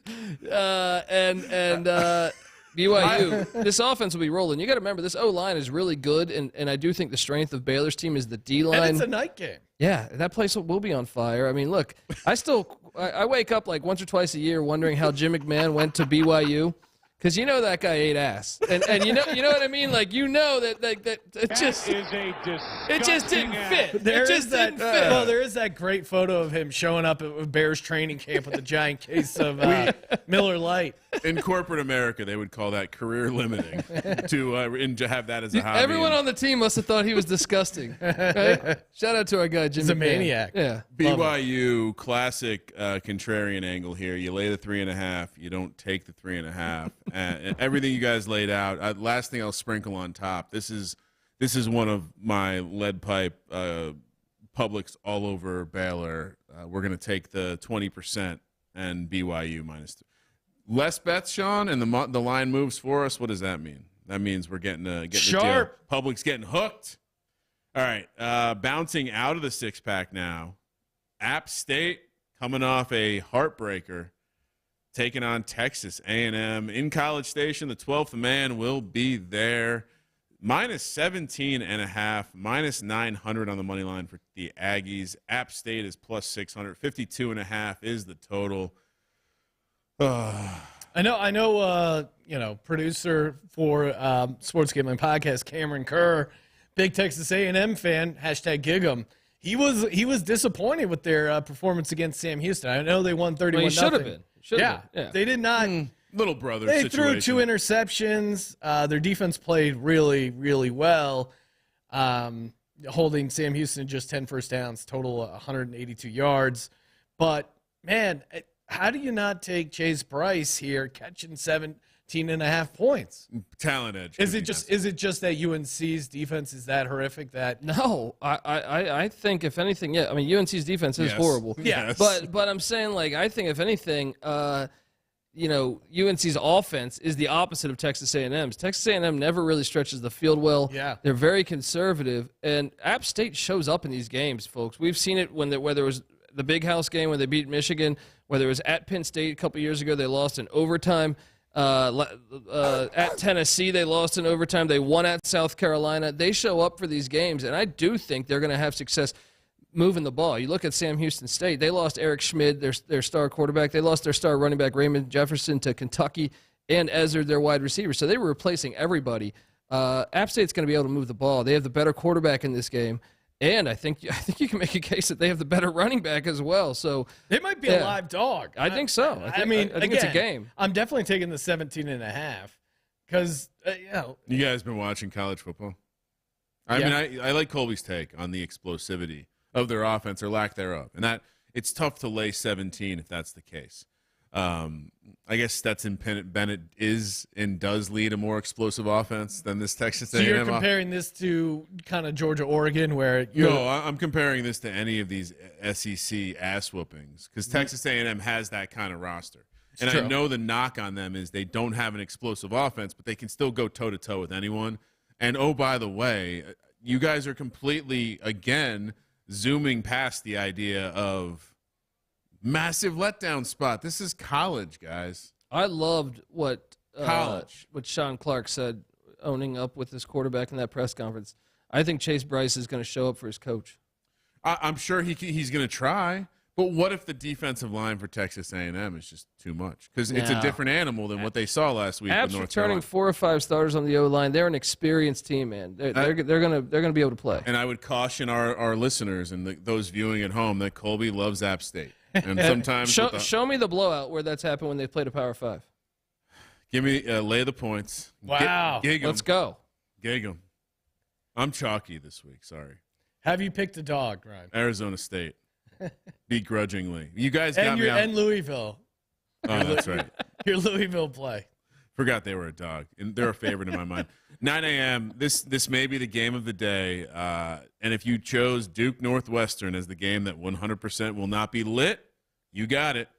BYU, this offense will be rolling. You got to remember, this O-line is really good, and I do think the strength of Baylor's team is the D-line. And it's a night game. Yeah, that place will be on fire. I mean, look, I wake up like once or twice a year wondering how Jim McMahon went to BYU. Because you know that guy ate ass, and you know what I mean. Like that it just didn't fit. There is that great photo of him showing up at Bears training camp with a giant case of Miller Lite. In corporate America, they would call that career limiting to have that as a hobby. Everyone on the team must have thought he was disgusting. Right? Shout out to our guy Jim. He's a maniac. Yeah. BYU classic contrarian angle here. You lay the 3.5. You don't take the 3.5. And everything you guys laid out. Last thing I'll sprinkle on top. This is one of my lead pipe publics all over Baylor. We're going to take the 20% and BYU -2. Less bets, Sean, and the line moves for us. What does that mean? That means we're getting sharp. A deal. Public's getting hooked. All right, bouncing out of the six-pack now. App State coming off a heartbreaker, taking on Texas A&M in College Station. The 12th man will be there. -17.5, -900 on the money line for the Aggies. App State is +600. 52.5 is the total. I know. Producer for Sports Gambling Podcast, Cameron Kerr, big Texas A&M fan. #Gig'em. He was disappointed with their performance against Sam Houston. I know they won 31-0. Well, he should have been. Yeah, they did not. Little brother They situation. threw 2 interceptions. Their defense played really, really well, holding Sam Houston just 10 first downs, total 182 yards. But, man, how do you not take Chase Bryce here catching 17.5 points? Talent edge. Is it just that UNC's defense is that horrific that No, I think if anything, UNC's defense is horrible. Yeah. But I'm saying, like, I think if anything, UNC's offense is the opposite of Texas A&M's. Texas A&M never really stretches the field well. Yeah. They're very conservative, and App State shows up in these games, folks. We've seen it whether it was the Big House game when they beat Michigan, whether it was at Penn State a couple years ago, they lost in overtime. At Tennessee, they lost in overtime. They won at South Carolina. They show up for these games, and I do think they're going to have success moving the ball. You look at Sam Houston State. They lost Eric Schmid, their star quarterback. They lost their star running back, Raymond Jefferson, to Kentucky, and Ezzard, their wide receiver. So they were replacing everybody. App State's going to be able to move the ball. They have the better quarterback in this game. And I think you can make a case that they have the better running back as well. So they might be a live dog. I think so. I think again, it's a game. I'm definitely taking the 17.5 because You guys been watching college football? I mean, I like Colby's take on the explosivity of their offense or lack thereof, and that it's tough to lay 17 if that's the case. I guess Stetson Bennett is and does lead a more explosive offense than this Texas A&M. So you're comparing this to kind of Georgia, Oregon, where I'm comparing this to any of these SEC ass whoopings because Texas A&M has that kind of roster. And true. I know the knock on them is they don't have an explosive offense, but they can still go toe-to-toe with anyone. And, oh, by the way, you guys are completely, again, zooming past the idea of massive letdown spot. This is college, guys. I loved what college. What Sean Clark said, owning up with his quarterback in that press conference. I think Chase Bryce is going to show up for his coach. I'm sure he's going to try. But what if the defensive line for Texas A&M is just too much? Because it's a different animal than what they saw last week with North Carolina. Turning 4 or 5 starters on the O-line. They're an experienced team, man. They're gonna be able to play. And I would caution our listeners and those viewing at home that Colby loves App State. And sometimes show me the blowout where that's happened when they played a Power 5. Give me lay the points. Wow. Gig 'em. Let's go. Gig 'em. I'm chalky this week. Sorry. have you picked a dog, Ryan? Arizona State. Begrudgingly. You guys got me out. And Louisville. Oh, that's right. Your Louisville play. Forgot they were a dog, and they're a favorite in my mind. 9 a.m. This may be the game of the day, and if you chose Duke Northwestern as the game that 100% will not be lit, you got it.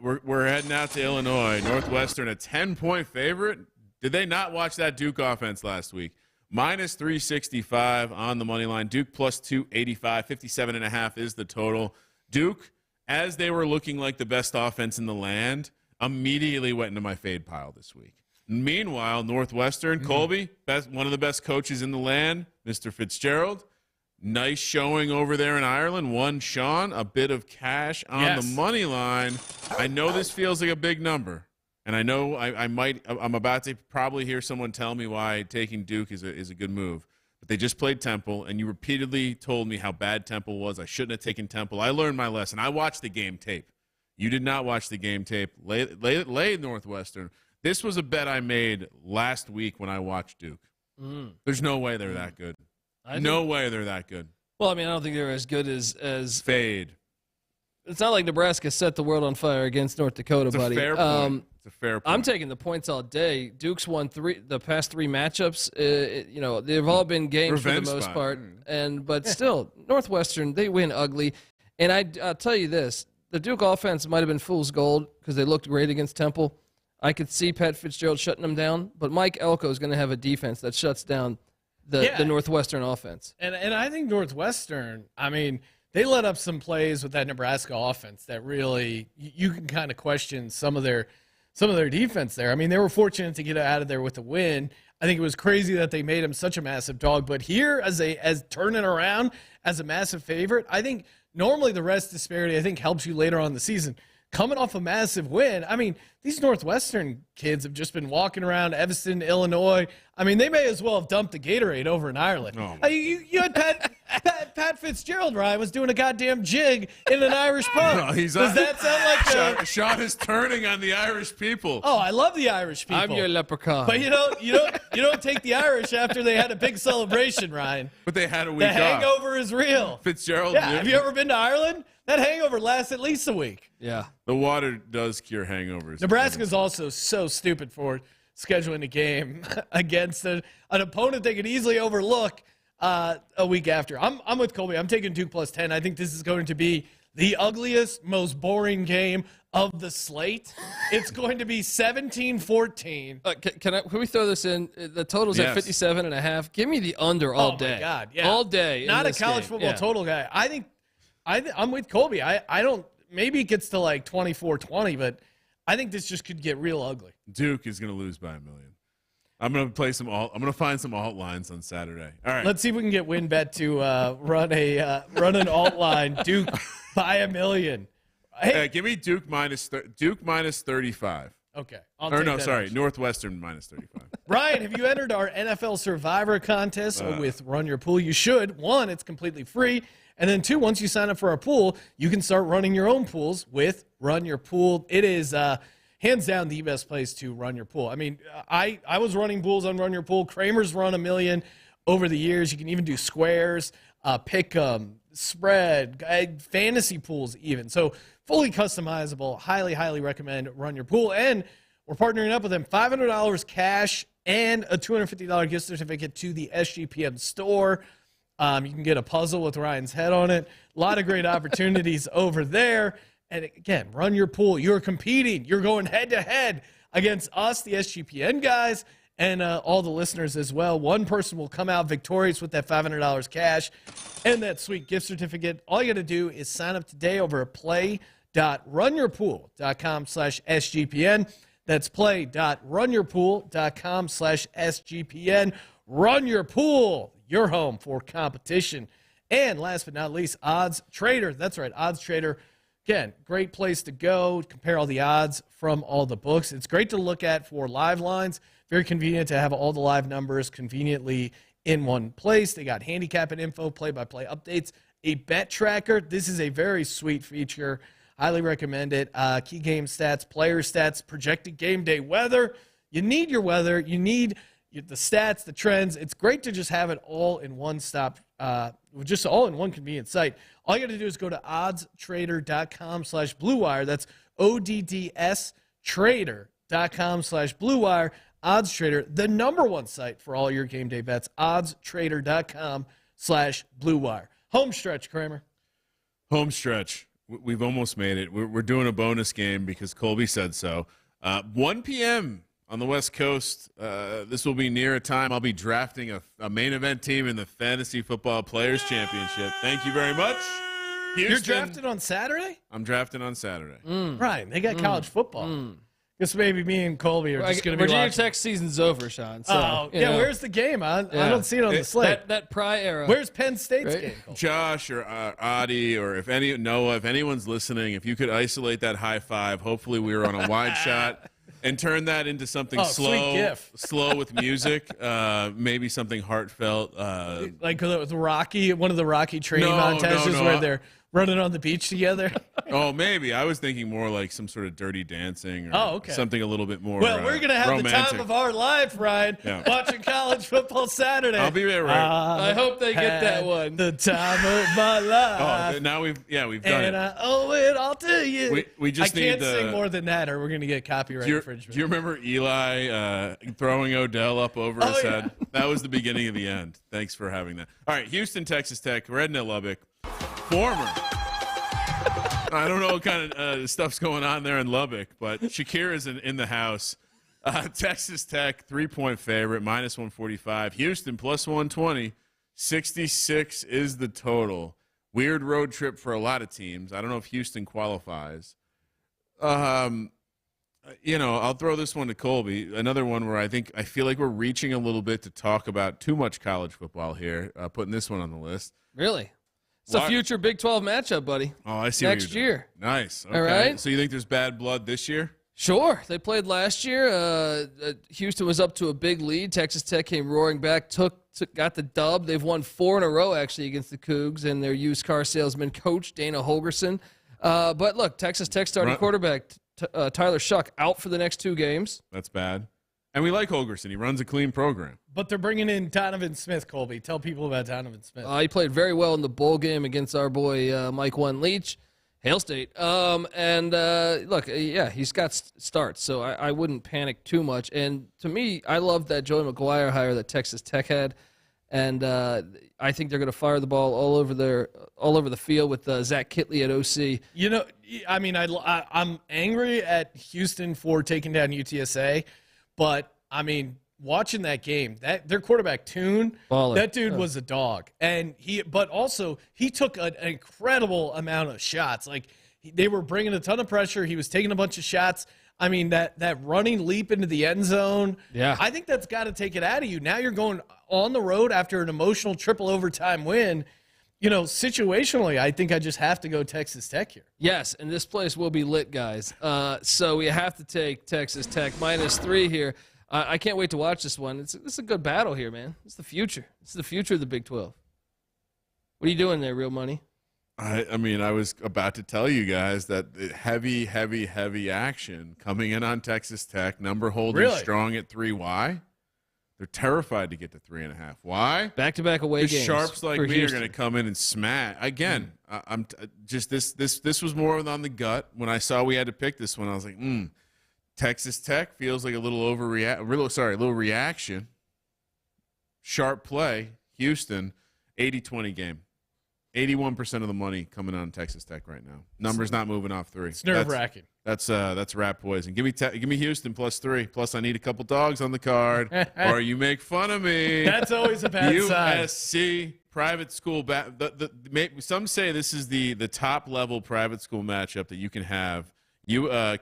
We're heading out to Illinois. Northwestern, a 10-point favorite. Did they not watch that Duke offense last week? Minus 365 on the money line. Duke plus 285. 57.5 is the total. Duke, as they were looking like the best offense in the land, immediately went into my fade pile this week. Meanwhile, Northwestern, Colby, one of the best coaches in the land, Mr. Fitzgerald, nice showing over there in Ireland. Won Sean a bit of cash on the money line. I know this feels like a big number, and I know I'm about to probably hear someone tell me why taking Duke is a good move. But they just played Temple, and you repeatedly told me how bad Temple was. I shouldn't have taken Temple. I learned my lesson. I watched the game tape. You did not watch the game tape. Lay Northwestern. This was a bet I made last week when I watched Duke. There's no way they're that good. No way they're that good. Well, I mean, I don't think they're as good as fade. It's not like Nebraska set the world on fire against North Dakota, it's buddy. Fair point. It's a fair point. I'm taking the points all day. Duke's won the past 3 matchups. They've all been games Revenge for the most spot. part, but still, Northwestern, they win ugly. And I'll tell you this. The Duke offense might have been fool's gold because they looked great against Temple. I could see Pat Fitzgerald shutting them down, but Mike Elko is going to have a defense that shuts down the Northwestern offense. And I think Northwestern, I mean, they let up some plays with that Nebraska offense that really you can kind of question some of their defense there. I mean, they were fortunate to get out of there with a win. I think it was crazy that they made him such a massive dog, but here as turning around as a massive favorite, I think normally the rest disparity I think helps you later on in the season. Coming off a massive win, I mean, these Northwestern kids have just been walking around Evanston, Illinois. I mean, they may as well have dumped the Gatorade over in Ireland. Oh. You had Pat Fitzgerald, Ryan, was doing a goddamn jig in an Irish pub. No, Does that sound like Sean is turning on the Irish people. Oh, I love the Irish people. I'm your leprechaun. But you don't take the Irish after they had a big celebration, Ryan. But they had a week The hangover is real. Fitzgerald. Yeah, have you ever been to Ireland? That hangover lasts at least a week. Yeah. The water does cure hangovers. Nebraska's also so stupid for scheduling a game against an opponent they could easily overlook a week after. I'm with Colby. I'm taking Duke plus 10. I think this is going to be the ugliest, most boring game of the slate. It's going to be 17-14. Can we throw this in? The total's at 57.5. Give me the under all day. Oh, my God. Yeah. All day. Not a college football total guy. I'm with Colby. I don't – maybe it gets to like 24-20, but I think this just could get real ugly. Duke is going to lose by $1 million. I'm going to play some alt. I'm going to find some alt lines on Saturday. All right. Let's see if we can get WynnBET to run an alt line. Duke by $1 million. Hey, give me Duke minus 35. Okay. Northwestern minus 35. Ryan, have you entered our NFL Survivor contest with Run Your Pool? You should. 1, it's completely free. And then 2, once you sign up for our pool, you can start running your own pools with Run Your Pool. It is hands down the best place to run your pool. I mean, I was running pools on Run Your Pool. Kramer's run $1 million over the years. You can even do squares, pick 'em, spread, fantasy pools even. So fully customizable. Highly, highly recommend Run Your Pool. And we're partnering up with them. $500 cash and a $250 gift certificate to the SGPN store. You can get a puzzle with Ryan's head on it. A lot of great opportunities over there. And again, Run Your Pool. You're competing. You're going head-to-head against us, the SGPN guys, and all the listeners as well. One person will come out victorious with that $500 cash and that sweet gift certificate. All you got to do is sign up today over at play.runyourpool.com/SGPN. That's play.runyourpool.com/SGPN. Run Your Pool, your home for competition. And last but not least, Odds Trader. That's right, Odds Trader. Again, great place to go, compare all the odds from all the books. It's great to look at for live lines. Very convenient to have all the live numbers conveniently in one place. They got handicap and info, play-by-play updates, a bet tracker. This is a very sweet feature. Highly recommend it. Key game stats, player stats, projected game day weather. You need your weather. You need the stats, the trends. It's great to just have it all in one stop, just all in one convenient site. All you got to do is go to oddstrader.com/Blue Wire. That's ODDS trader.com/Blue Wire. Odds Trader, the number one site for all your game day bets. Oddstrader.com/Blue Wire. Home stretch, Kramer. Home stretch. We've almost made it. We're doing a bonus game because Colby said so. 1 p.m. on the West Coast. This will be near a time I'll be drafting a main event team in the Fantasy Football Players Championship. Thank you very much. Houston. You're drafted on Saturday? I'm drafting on Saturday. Right. They got college football. Guess maybe me and Colby are just going to be Virginia watching. Tech season's over, Sean. So, where's the game? I don't see it on the slate. That Pry era. Where's Penn State's game? Colby? Josh or Adi or if anyone's listening, if you could isolate that high five, hopefully we were on a wide shot. And turn that into something slow with music, maybe something heartfelt. Like the Rocky, one of the Rocky training montages where they're running on the beach together. Oh, maybe. I was thinking more like some sort of Dirty Dancing or something a little bit more Well, we're going to have romantic. the time of our life, Ryan, watching college football Saturday. I'll be there, right? I hope they get that one. The time of my life. Oh, now we've done it. And I owe it all to you. We just I can't sing more than that or we're going to get copyright infringement. Do you remember Eli throwing Odell up over his head? That was the beginning of the end. Thanks for having that. All right, Houston, Texas Tech, Redna Lubbock, former. I don't know what kind of stuff's going on there in Lubbock, but Shakira's in the house. Texas Tech, 3-point favorite, minus 145. Houston, plus 120. 66 is the total. Weird road trip for a lot of teams. I don't know if Houston qualifies. I'll throw this one to Colby. Another one where I feel like we're reaching a little bit to talk about too much college football here, putting this one on the list. Really? It's a future Big 12 matchup, buddy. Oh, I see. Next year. Nice. Okay. All right. So you think there's bad blood this year? Sure. They played last year. Houston was up to a big lead. Texas Tech came roaring back, got the dub. They've won 4 in a row, actually, against the Cougs and their used car salesman coach, Dana Holgerson. But look, Texas Tech starting quarterback Tyler Shuck out for the next 2 games. That's bad. And we like Holgerson. He runs a clean program. But they're bringing in Donovan Smith, Colby. Tell people about Donovan Smith. He played very well in the bowl game against our boy Mike One Leach, Hail State. He's got starts, so I wouldn't panic too much. And to me, I love that Joey McGuire hire that Texas Tech had. And I think they're going to fire the ball all over the field with Zach Kitley at OC. You know, I mean, I'm angry at Houston for taking down UTSA, but I mean, watching that game, their quarterback Toon, that dude was a dog, and but also he took an incredible amount of shots. Like they were bringing a ton of pressure. He was taking a bunch of shots. I mean, that running leap into the end zone. Yeah, I think that's got to take it out of you. Now you're going on the road after an emotional triple overtime win. You know, situationally, I think I just have to go Texas Tech here. Yes, and this place will be lit, guys. So we have to take Texas Tech -3 here. I can't wait to watch this one. It's a good battle here, man. It's the future. It's the future of the Big 12. What are you doing there, Real Money? I mean, I was about to tell you guys that heavy action coming in on Texas Tech. Number holding strong at 3. Why? They're terrified to get to 3.5. Why? Back-to-back away games. Sharps like me Houston are going to come in and smash. Again, I'm just this was more on the gut. When I saw we had to pick this one, I was like, Texas Tech feels like a little reaction. Sharp play. Houston, 80-20 game. 81% of the money coming on Texas Tech right now. Numbers not moving off 3. It's nerve-wracking. That's rat poison. Give me Houston +3. Plus, I need a couple dogs on the card, or you make fun of me. That's always a bad sign. USC private school. Some say this is the top level private school matchup that you can have.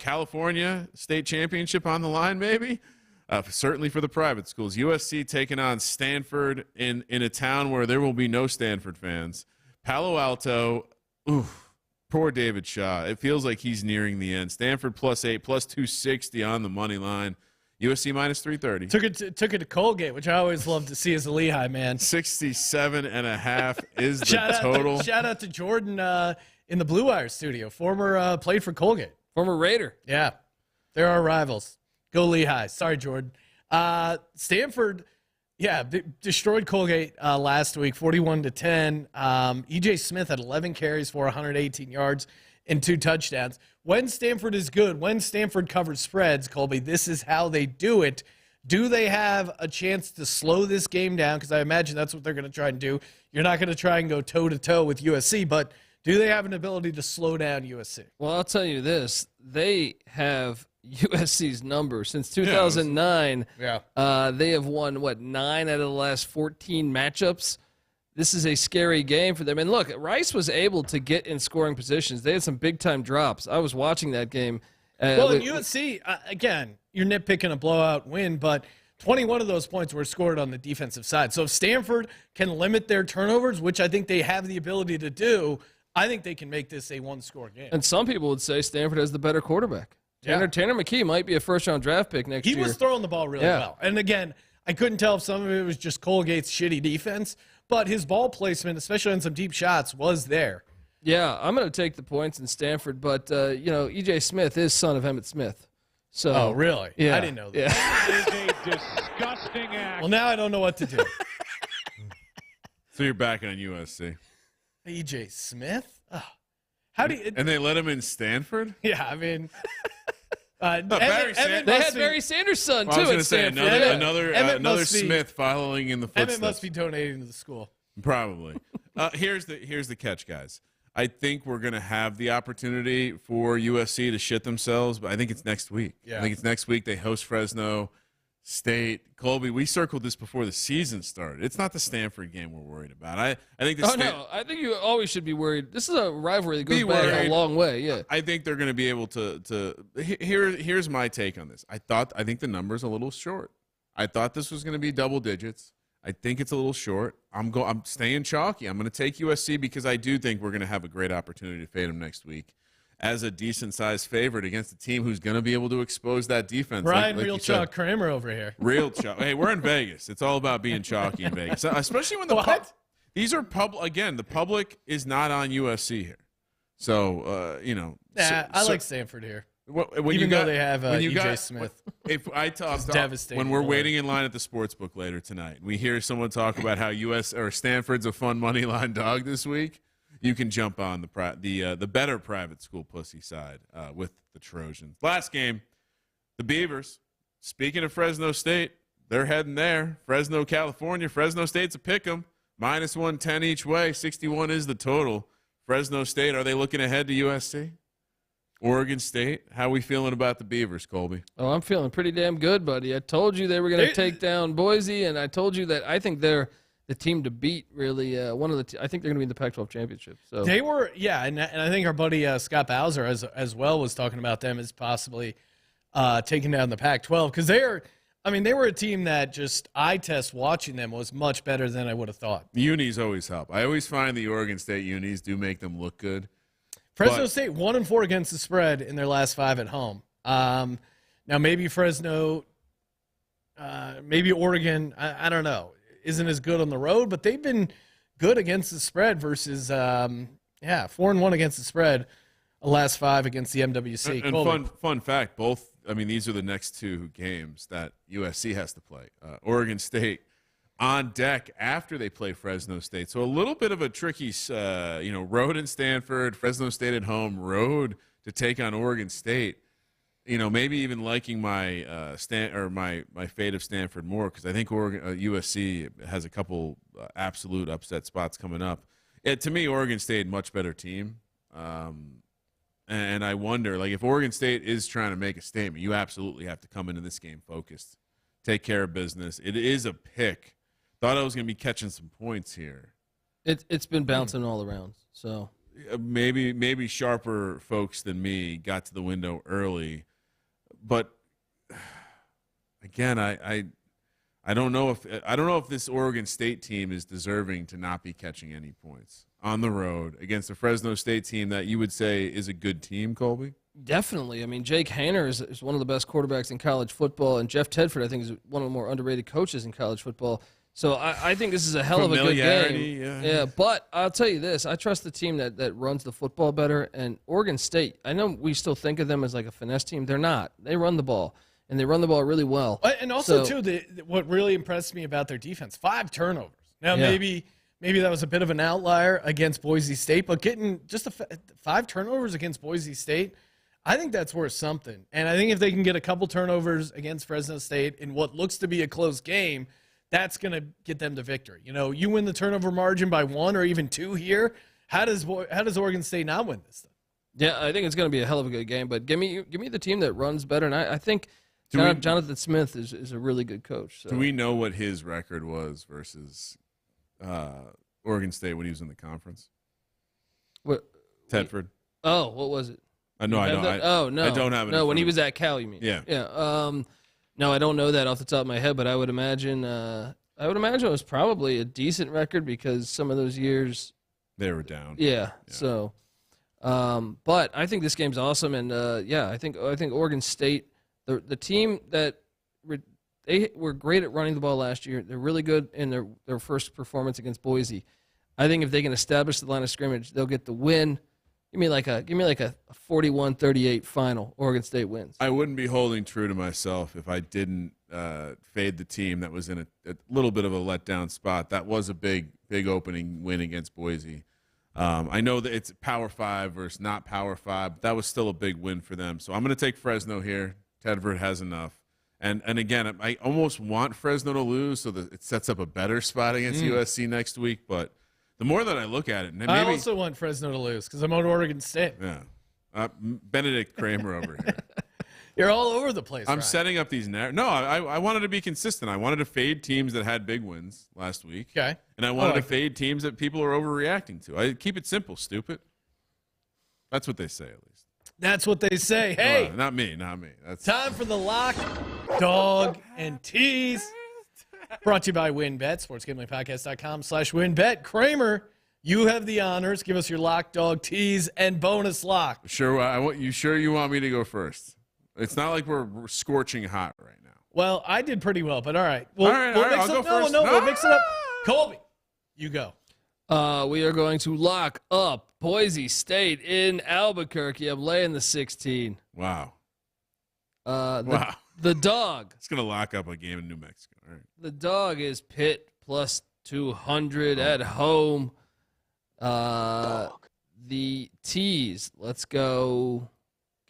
California state championship on the line, maybe. Certainly for the private schools. USC taking on Stanford in a town where there will be no Stanford fans. Palo Alto, poor David Shaw. It feels like he's nearing the end. Stanford +8, +260 on the money line. USC -330. Took it to Colgate, which I always love to see as a Lehigh man. 67.5 is the total. Shout out to Jordan in the Blue Wire studio. Former played for Colgate. Former Raider. Yeah, they're our rivals. Go Lehigh. Sorry, Jordan. Stanford. Yeah, destroyed Colgate last week, 41-10. E.J. Smith had 11 carries for 118 yards and 2 touchdowns. When Stanford is good, when Stanford covers spreads, Colby, this is how they do it. Do they have a chance to slow this game down? Because I imagine that's what they're going to try and do. You're not going to try and go toe-to-toe with USC, but do they have an ability to slow down USC? Well, I'll tell you this. They have USC's number since 2009. They have won 9 out of the last 14 matchups. This is a scary game for them. And look, Rice was able to get in scoring positions. They had some big time drops. I was watching that game. Well, in USC, again, you're nitpicking a blowout win, but 21 of those points were scored on the defensive side. So if Stanford can limit their turnovers, which I think they have the ability to do, I think they can make this a 1-score game. And some people would say Stanford has the better quarterback. Tanner McKee might be a first-round draft pick next year. He was throwing the ball really well. And again, I couldn't tell if some of it was just Colgate's shitty defense, but his ball placement, especially on some deep shots, was there. Yeah, I'm going to take the points in Stanford, but, E.J. Smith is son of Emmitt Smith. So, oh, really? Yeah. I didn't know that. Yeah. It is a disgusting act. Well, now I don't know what to do. So you're back on USC. E.J. Smith? Oh. How do you? And they let him in Stanford? Yeah, I mean, They had Barry Sanders' son, too, at Stanford. Another Smith following in the footsteps. Emmett must be donating to the school. Probably. Here's the catch, guys. I think we're going to have the opportunity for USC to shit themselves, but I think it's next week. Yeah. I think it's next week. They host Fresno State. Colby, we circled this before the season started. It's not the Stanford game we're worried about. I think no. I think you always should be worried. This is a rivalry that goes back a long way. Yeah. I think they're going to be able to here's my take on this. I think the number's a little short. I thought this was going to be double digits. I think it's a little short. I'm staying chalky. I'm going to take USC because I do think we're going to have a great opportunity to fade them next week as a decent-sized favorite against a team who's going to be able to expose that defense. Brian, like real chalk Kramer over here. Real chalk. Hey, we're in Vegas. It's all about being chalky in Vegas, especially when these are public. Again, the public is not on USC here, so I like Stanford here. Even though they have E.J. Smith. If I talk devastating when we're waiting in line at the sports book later tonight, we hear someone talk about how Stanford's a fun money line dog this week. You can jump on the better private school pussy side with the Trojans. Last game, the Beavers. Speaking of Fresno State, they're heading there. Fresno, California. Fresno State's a pick 'em. -110 each way. 61 is the total. Fresno State, are they looking ahead to USC? Oregon State, how are we feeling about the Beavers, Colby? Oh, I'm feeling pretty damn good, buddy. I told you they were going to take down Boise, and I told you that I think they're the team to beat, really. I think they're going to be in the Pac-12 championship. So they were, yeah, and I think our buddy Scott Bowser as well was talking about them as possibly taking down the Pac-12 because they were a team that just eye test watching them was much better than I would have thought. The unis always help. I always find the Oregon State unis do make them look good. Fresno State 1-4 against the spread in their last 5 at home. Now maybe Fresno, maybe Oregon, I don't know, isn't as good on the road, but they've been good against the spread versus 4-1 against the spread. The last 5 against the MWC. And fun fact, these are the next 2 games that USC has to play. Oregon State on deck after they play Fresno State. So a little bit of a tricky, road in Stanford, Fresno State at home, road to take on Oregon State. Maybe even liking my my fate of Stanford more because I think USC has a couple absolute upset spots coming up. To me, Oregon State much better team. And I wonder, if Oregon State is trying to make a statement, you absolutely have to come into this game focused, take care of business. It is a pick. Thought I was going to be catching some points here. It's been bouncing all around. So maybe sharper folks than me got to the window early, but again, I don't know if this Oregon State team is deserving to not be catching any points on the road against a Fresno State team that you would say is a good team, Colby? Definitely. I mean, Jake Haener is one of the best quarterbacks in college football, and Jeff Tedford, I think, is one of the more underrated coaches in college football. So I think this is a hell of a good game. Yeah, but I'll tell you this. I trust the team that runs the football better, and Oregon State, I know we still think of them as like a finesse team. They're not. They run the ball, and they run the ball really well. And also, what really impressed me about their defense, 5 turnovers. Now, maybe that was a bit of an outlier against Boise State, but getting just 5 turnovers against Boise State, I think that's worth something. And I think if they can get a couple turnovers against Fresno State in what looks to be a close game, that's going to get them to victory. You win the turnover margin by 1 or even 2 here. How does Oregon State not win this thing? Yeah, I think it's going to be a hell of a good game. But give me the team that runs better, and I think Jonathan Smith is a really good coach. So. Do we know what his record was versus Oregon State when he was in the conference? What? Tedford. What was it? No, I don't. No. I don't have it. No, when he was at Cal, you mean? Yeah. Yeah. No, I don't know that off the top of my head, but I would imagine it was probably a decent record because some of those years they were down. Yeah. So, but I think this game's awesome, and I think Oregon State, the team that they were great at running the ball last year. They're really good in their first performance against Boise. I think if they can establish the line of scrimmage, they'll get the win. Give me like a 41-38 final. Oregon State wins. I wouldn't be holding true to myself if I didn't fade the team that was in a little bit of a letdown spot. That was a big opening win against Boise. I know that it's Power 5 versus not Power 5, but that was still a big win for them. So I'm going to take Fresno here. Tedford has enough. And again, I almost want Fresno to lose so that it sets up a better spot against USC next week, but the more that I look at it, and maybe, I also want Fresno to lose because I'm on Oregon State. Yeah, Benedict Kramer over here. You're all over the place. I'm setting up these No, I wanted to be consistent. I wanted to fade teams that had big wins last week. Okay. And I wanted to fade teams that people are overreacting to. I keep it simple, stupid. That's what they say, at least. That's what they say. Hey, not me. That's time for the lock, dog, and tease. Brought to you by WynnBET, sportsgamblingpodcast.com/WynnBET. Kramer, you have the honors. Give us your lock, dog, tease, and bonus lock. Sure. You sure you want me to go first? It's not like we're scorching hot right now. Well, I did pretty well, but all right. All right, I'll go first. We'll mix it up. Colby, you go. We are going to lock up Boise State in Albuquerque. I'm laying the 16. Wow. Wow. The dog. It's going to lock up a game in New Mexico. All right. The dog is Pitt plus 200 at home. The tease. Let's go.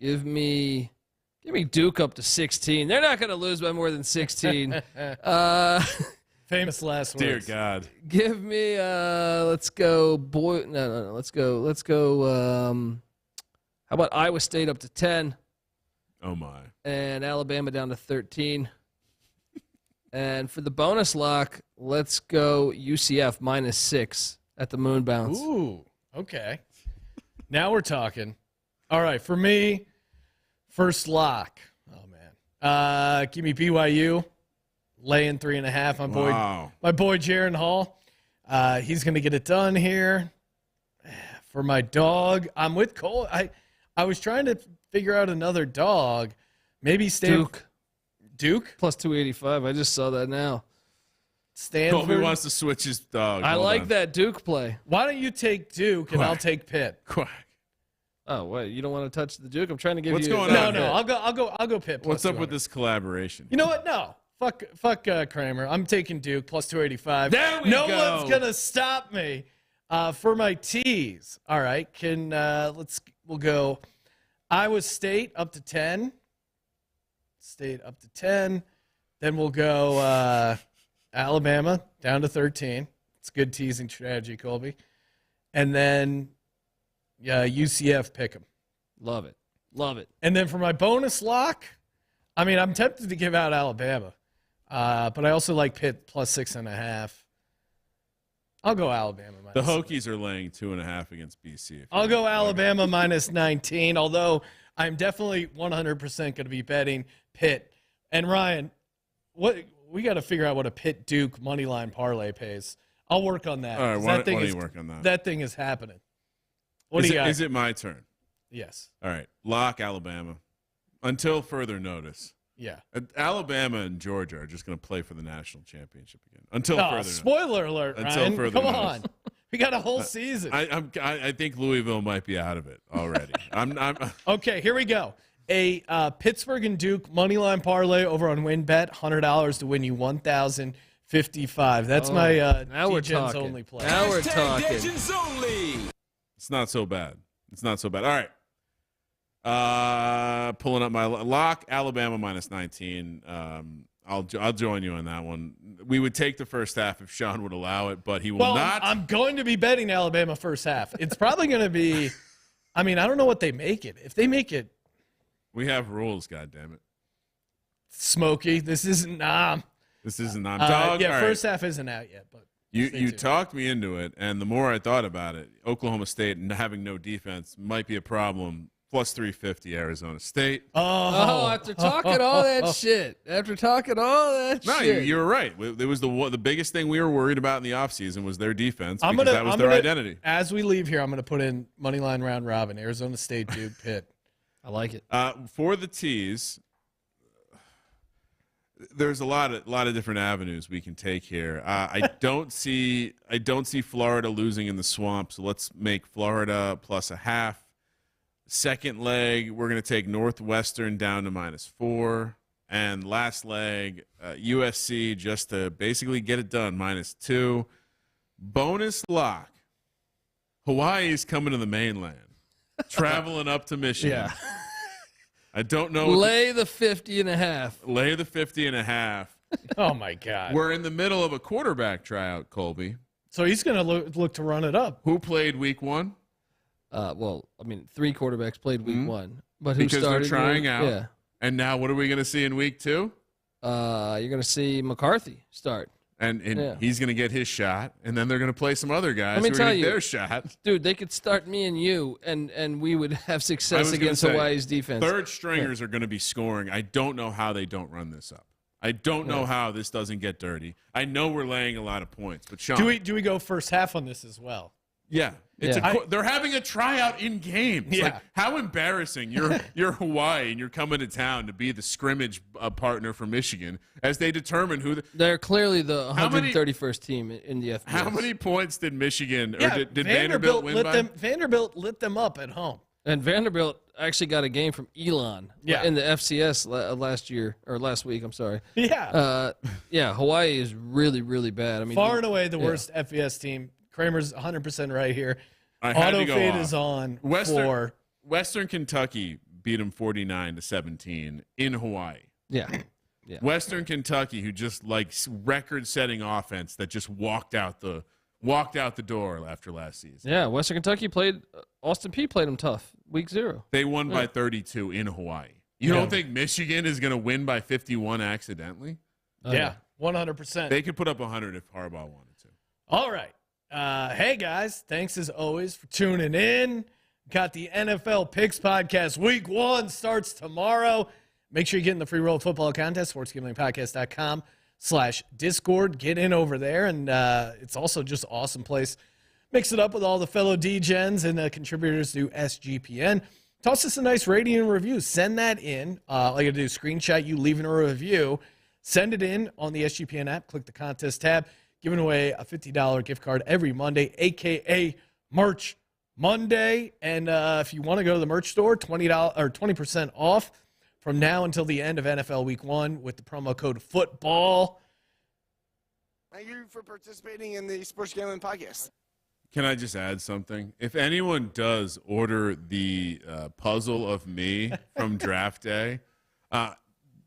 Give me Give me Duke up to 16. They're not going to lose by more than 16. Famous last Dear words. God. Give me let's go no. Let's go how about Iowa State up to 10 Oh, my. and Alabama down to 13. And for the bonus lock, let's go UCF -6 at the moon bounce. Ooh, okay. Now we're talking. All right, for me, first lock. Oh man, give me BYU laying 3.5. My boy Jaron Hall. He's gonna get it done here. For my dog, I'm with Cole. I was trying to figure out another dog. Maybe Duke plus 285. I just saw that now. Stanford. Colby wants to switch his dog. I Hold like on. that Duke play. Why don't you take Duke and Quack. I'll take Pitt? Quack. Oh wait, you don't want to touch the Duke? I'm trying to give What's you. going No, on? no, I'll go Pitt. What's plus up with 200. this collaboration? You know what? No. Fuck Kramer. I'm taking Duke plus 285. There we no go. one's gonna stop me. For my tease. All right. We'll go Iowa State up to 10. State up to 10. Then we'll go Alabama down to 13. It's good teasing strategy, Colby. And then UCF pick 'em. Love it. Love it. And then for my bonus lock, I mean, I'm tempted to give out Alabama, but I also like Pitt plus 6.5. I'll go Alabama. The Hokies are laying 2.5 against BC. I'll go Alabama minus 19, although I'm definitely 100% going to be betting Pitt. And Ryan, we got to figure out what a Pitt Duke money line parlay pays. I'll work on that. All right, 'cause why that thing don't is, you work on that? That thing is happening. What do you got? Is it my turn? Yes. All right, lock Alabama until further notice. Yeah. Alabama and Georgia are just going to play for the national championship again. Until Oh, further notice. spoiler alert, Until Ryan. further Come notice. on. We got a whole season. I think Louisville might be out of it already. Okay, here we go. A Pittsburgh and Duke money line parlay over on WynnBET, $100 to win you $1,055. That's my now we're D-Gens talking. only play. Now we're talking. It's not so bad. It's not so bad. All right. Pulling up my lock, Alabama minus 19. I'll join you on that one. We would take the first half if Sean would allow it, but he will not. I'm going to be betting Alabama first half. It's probably going to be. I mean, I don't know what they make it. If they make it We have rules, goddammit. smoky, this isn't. This isn't dog. Yeah, All first right. half isn't out yet, but You stay you tuned. talked me into it, and the more I thought about it, Oklahoma State and having no defense might be a problem. Plus 350 Arizona State. Oh, after talking all that shit. After talking all that No, shit. you were right. It was the biggest thing we were worried about in the offseason was their defense I'm because gonna, that was I'm their gonna- identity. As we leave here, I'm going to put in money line round robin, Arizona State, Duke, Pitt. I like it. For the tease, there's a lot of different avenues we can take here. I don't see Florida losing in the swamp, so let's make Florida plus a half. Second leg, we're going to take Northwestern down to -4. And last leg, USC just to basically get it done, -2. Bonus lock, Hawaii's coming to the mainland, traveling up to Michigan. Yeah. I don't know. Lay the 50.5. Lay the 50.5. Oh, my God. We're in the middle of a quarterback tryout, Colby. So he's going to look to run it up. Who played week 1? Well, I mean, 3 quarterbacks played week 1. But who Because started? they're trying out. Yeah. And now what are we going to see in week 2? You're going to see McCarthy start. And Yeah. he's going to get his shot, and then they're going to play some other guys Let me who are tell going to you. get their shot. Dude, they could start me and you, and we would have I success was gonna against say, Hawaii's defense. Third stringers are going to be scoring. I don't know how they don't run this up. I don't know how this doesn't get dirty. I know we're laying a lot of points, but Sean, Do we go first half on this as well? yeah, Yeah. they're having a tryout in games. Yeah. Like, how embarrassing! You're Hawaii and you're coming to town to be the scrimmage partner for Michigan as they determine who. They're clearly the How many- 131st team in the FBS. How many points did Michigan Yeah, or did Vanderbilt win by? Vanderbilt lit them up at home. And Vanderbilt actually got a game from Elon Yeah. in the FCS last week. I'm sorry. Yeah. Yeah, Hawaii is really, really bad. I mean, Far and away the worst FBS team. Kramer's 100% right here. I had Auto to go fade off. is on Western for Western Kentucky beat them 49-17 in Hawaii. Yeah. Western Kentucky, who just record-setting offense that just walked out the door after last season. Yeah, Western Kentucky played Austin Peay played them tough week 0. They won by 32 in Hawaii. You don't think Michigan is going to win by 51 accidentally? Yeah, 100%. They could put up 100 if Harbaugh wanted to. All right. Hey, guys. Thanks, as always, for tuning in. Got the NFL Picks Podcast. Week 1 starts tomorrow. Make sure you get in the free roll football contest, sportsgamblingpodcast.com/Discord. Get in over there, and it's also just an awesome place. Mix it up with all the fellow D-Gens and the contributors to SGPN. Toss us a nice rating and review. Send that in. All you got to do is screenshot you leaving a review. Send it in on the SGPN app. Click the contest tab. Giving away a $50 gift card every Monday, a.k.a. Merch Monday. And if you want to go to the merch store, $20% off from now until the end of NFL Week 1 with the promo code FOOTBALL. Thank you for participating in the Sports Gambling Podcast. Can I just add something? If anyone does order the puzzle of me from draft day,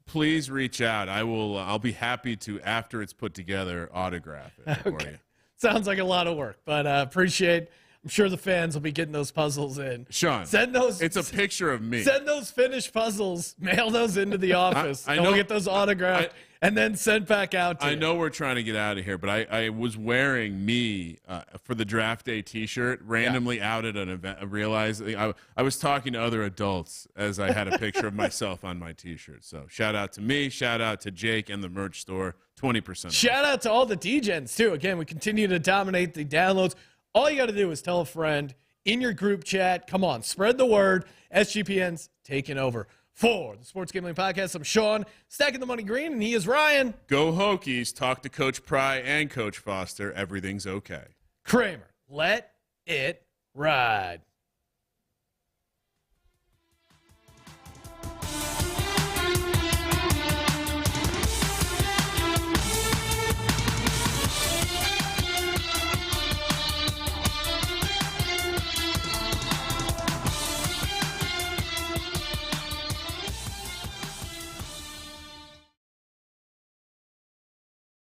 please reach out. I'll be happy to, after it's put together, autograph it for you. Sounds like a lot of work, but appreciate. I'm sure the fans will be getting those puzzles in. Sean, it's a picture of me. Send those finished puzzles. Mail those into the office. I and know, we'll get those autographed and then sent back out to you. I know we're trying to get out of here, but I was wearing me for the draft day T-shirt randomly out at an event. I realized I was talking to other adults as I had a picture of myself on my T-shirt. So shout out to me, shout out to Jake and the merch store, 20%. Shout out to all the D-Gens too. Again, we continue to dominate the downloads. All you got to do is tell a friend in your group chat. Come on, spread the word. SGPN's taking over. For the Sports Gambling Podcast, I'm Sean, stacking the money green, and he is Ryan. Go Hokies. Talk to Coach Pry and Coach Foster. Everything's okay. Kramer, let it ride.